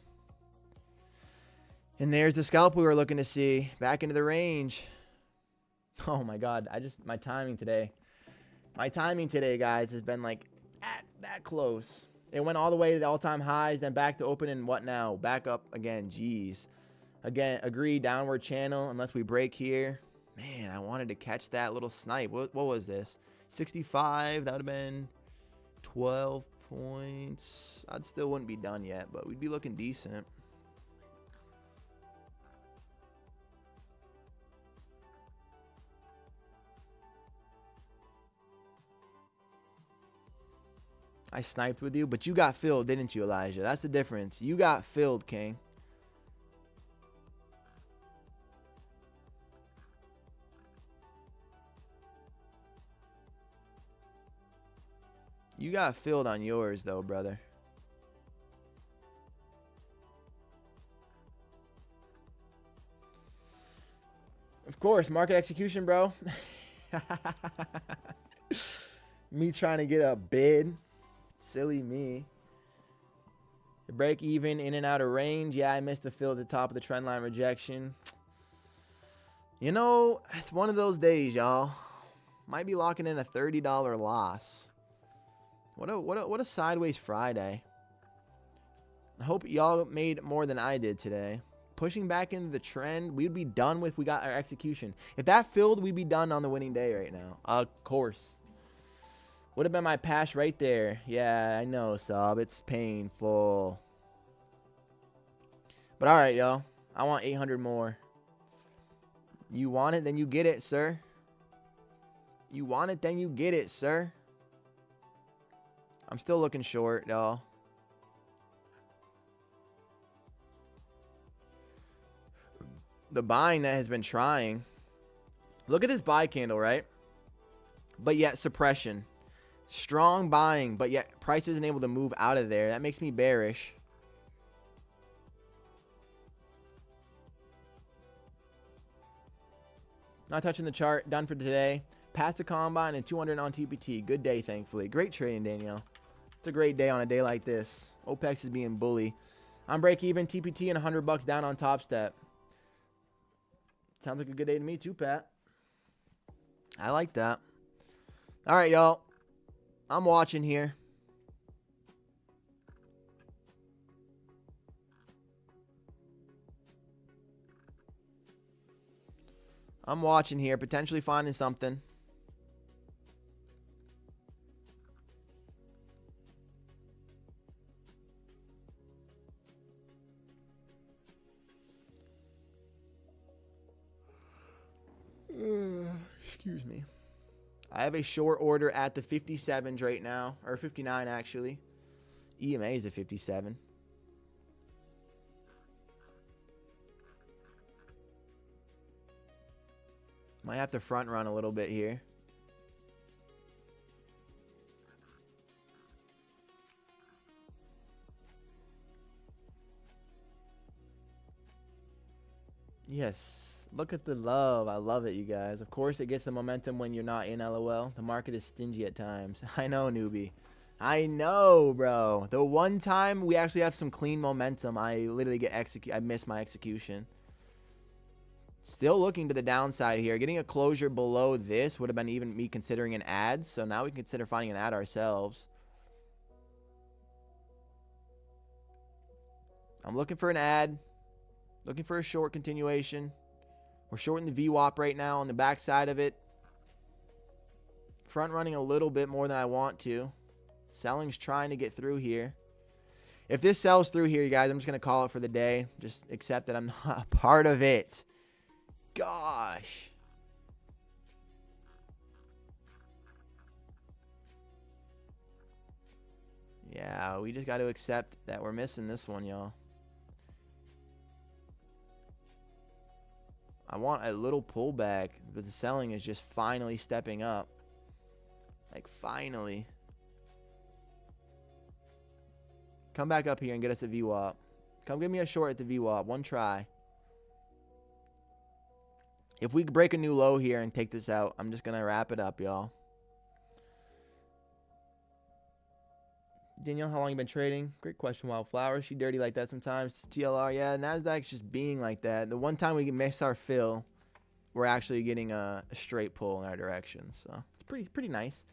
And there's the scalp we were looking to see. Back into the range. Oh my God. My timing today. My timing today, guys, has been like that close. It went all the way to the all-time highs, then back to open, and what now? Back up again. Jeez. Again, agree, downward channel unless we break here. Man, I wanted to catch that little snipe. What was this? 65. That would have been 12 points. I'd still wouldn't be done yet, but we'd be looking decent. I sniped with you, but you got filled, didn't you, Elijah? That's the difference. You got filled, King. You got filled on yours, though, brother. Of course, market execution, bro. Me trying to get a bid. Silly me. Break even, in and out of range. Yeah, I missed the fill at the top of the trend line rejection. You know, it's one of those days, y'all. Might be locking in a $30 loss. What a sideways Friday. I hope y'all made more than I did today. Pushing back into the trend, we'd be done with. We got our execution. If that filled, we'd be done on the winning day right now. Of course. Would have been my pass right there. Yeah, I know, Sub. It's painful. But all right, y'all. I want 800 more. You want it, then you get it, sir. You want it, then you get it, sir. I'm still looking short, y'all. The buying that has been trying. Look at this buy candle, right? But yet suppression. Strong buying, but yet price isn't able to move out of there. That makes me bearish. Not touching the chart. Done for today. Past the combine and 200 on TPT. Good day, thankfully. Great trading, Danielle. It's a great day on a day like this. OPEX is being bully. I'm break even. TPT and $100 down on Topstep. Sounds like a good day to me too, Pat. I like that. All right, y'all. I'm watching here. I'm watching here, potentially finding something. Excuse me. I have a short order at the 57s right now, or 59 actually. EMA is a 57. Might have to front run a little bit here. Yes. Look at the love. I love it, you guys. Of course, it gets the momentum when you're not in LOL. The market is stingy at times. I know, newbie. I know, bro. The one time we actually have some clean momentum, I literally get I miss my execution. Still looking to the downside here. Getting a closure below this would have been even me considering an ad. So now we can consider finding an ad ourselves. I'm looking for an ad. Looking for a short continuation. We're shorting the VWAP right now on the back side of it. Front running a little bit more than I want to. Selling's trying to get through here. If this sells through here, you guys, I'm just going to call it for the day. Just accept that I'm not a part of it. Gosh. Yeah, we just got to accept that we're missing this one, y'all. I want a little pullback, but the selling is just finally stepping up. Like, finally. Come back up here and get us a VWAP. Come give me a short at the VWAP. One try. If we break a new low here and take this out, I'm just going to wrap it up, y'all. Danielle, how long you been trading? Great question, Wildflower. She dirty like that sometimes. TLR, yeah. NASDAQ's just being like that. The one time we miss our fill, we're actually getting a straight pull in our direction. So it's pretty nice.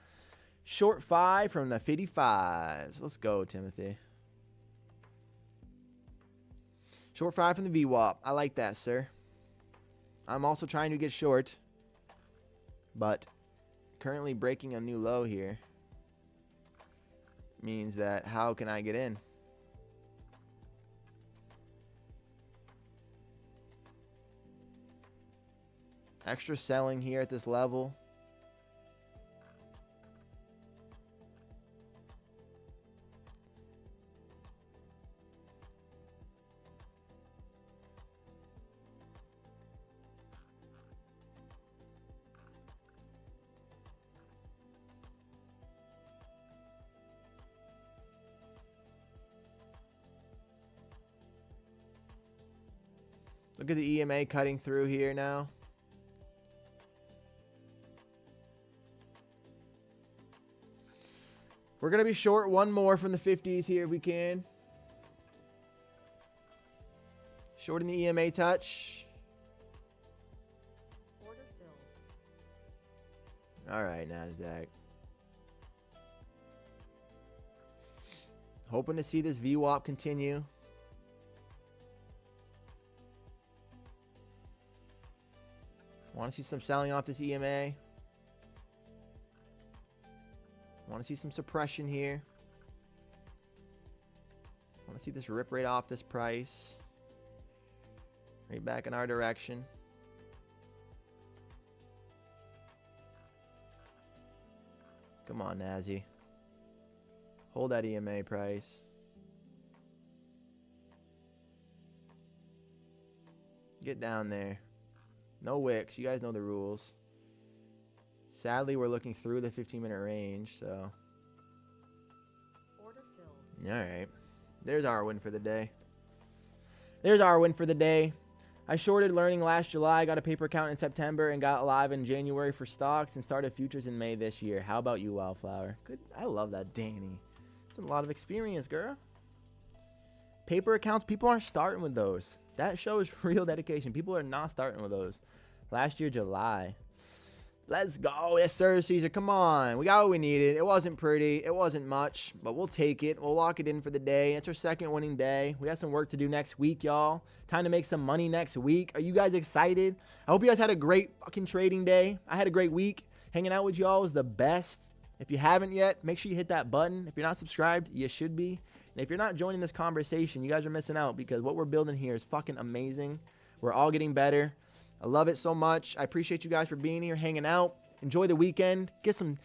Short 5 from the 55s. Let's go, Timothy. Short 5 from the VWAP. I like that, sir. I'm also trying to get short, but currently breaking a new low here means that how can I get in? Extra selling here at this level. Look at the EMA cutting through here now. We're going to be short one more from the 50s here if we can. Short in the EMA touch. Order filled. All right, NASDAQ. Hoping to see this VWAP continue. Want to see some selling off this EMA. Want to see some suppression here. Want to see this rip right off this price. Right back in our direction. Come on, Nazi. Hold that EMA price. Get down there. No wicks. You guys know the rules. Sadly, we're looking through the 15-minute range, so. Order filled. All right. There's our win for the day. There's our win for the day. I shorted learning last July, got a paper account in September, and got live in January for stocks and started futures in May this year. How about you, Wildflower? Good. I love that, Danny. It's a lot of experience, girl. Paper accounts, people aren't starting with those. That shows real dedication. People are not starting with those. Last year, July. Let's go. Yes, sir, Caesar. Come on. We got what we needed. It wasn't pretty. It wasn't much, but we'll take it. We'll lock it in for the day. It's our second winning day. We got some work to do next week, y'all. Time to make some money next week. Are you guys excited? I hope you guys had a great fucking trading day. I had a great week. Hanging out with y'all was the best. If you haven't yet, make sure you hit that button. If you're not subscribed, you should be. And if you're not joining this conversation, you guys are missing out because what we're building here is fucking amazing. We're all getting better. I love it so much. I appreciate you guys for being here, hanging out. Enjoy the weekend. Get some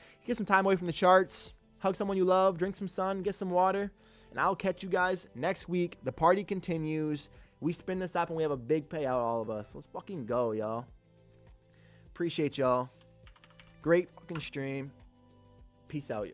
time away from the charts. Hug someone you love. Drink some sun. Get some water. And I'll catch you guys next week. The party continues. We spin this up and we have a big payout, all of us. Let's fucking go, y'all. Appreciate y'all. Great fucking stream. Peace out.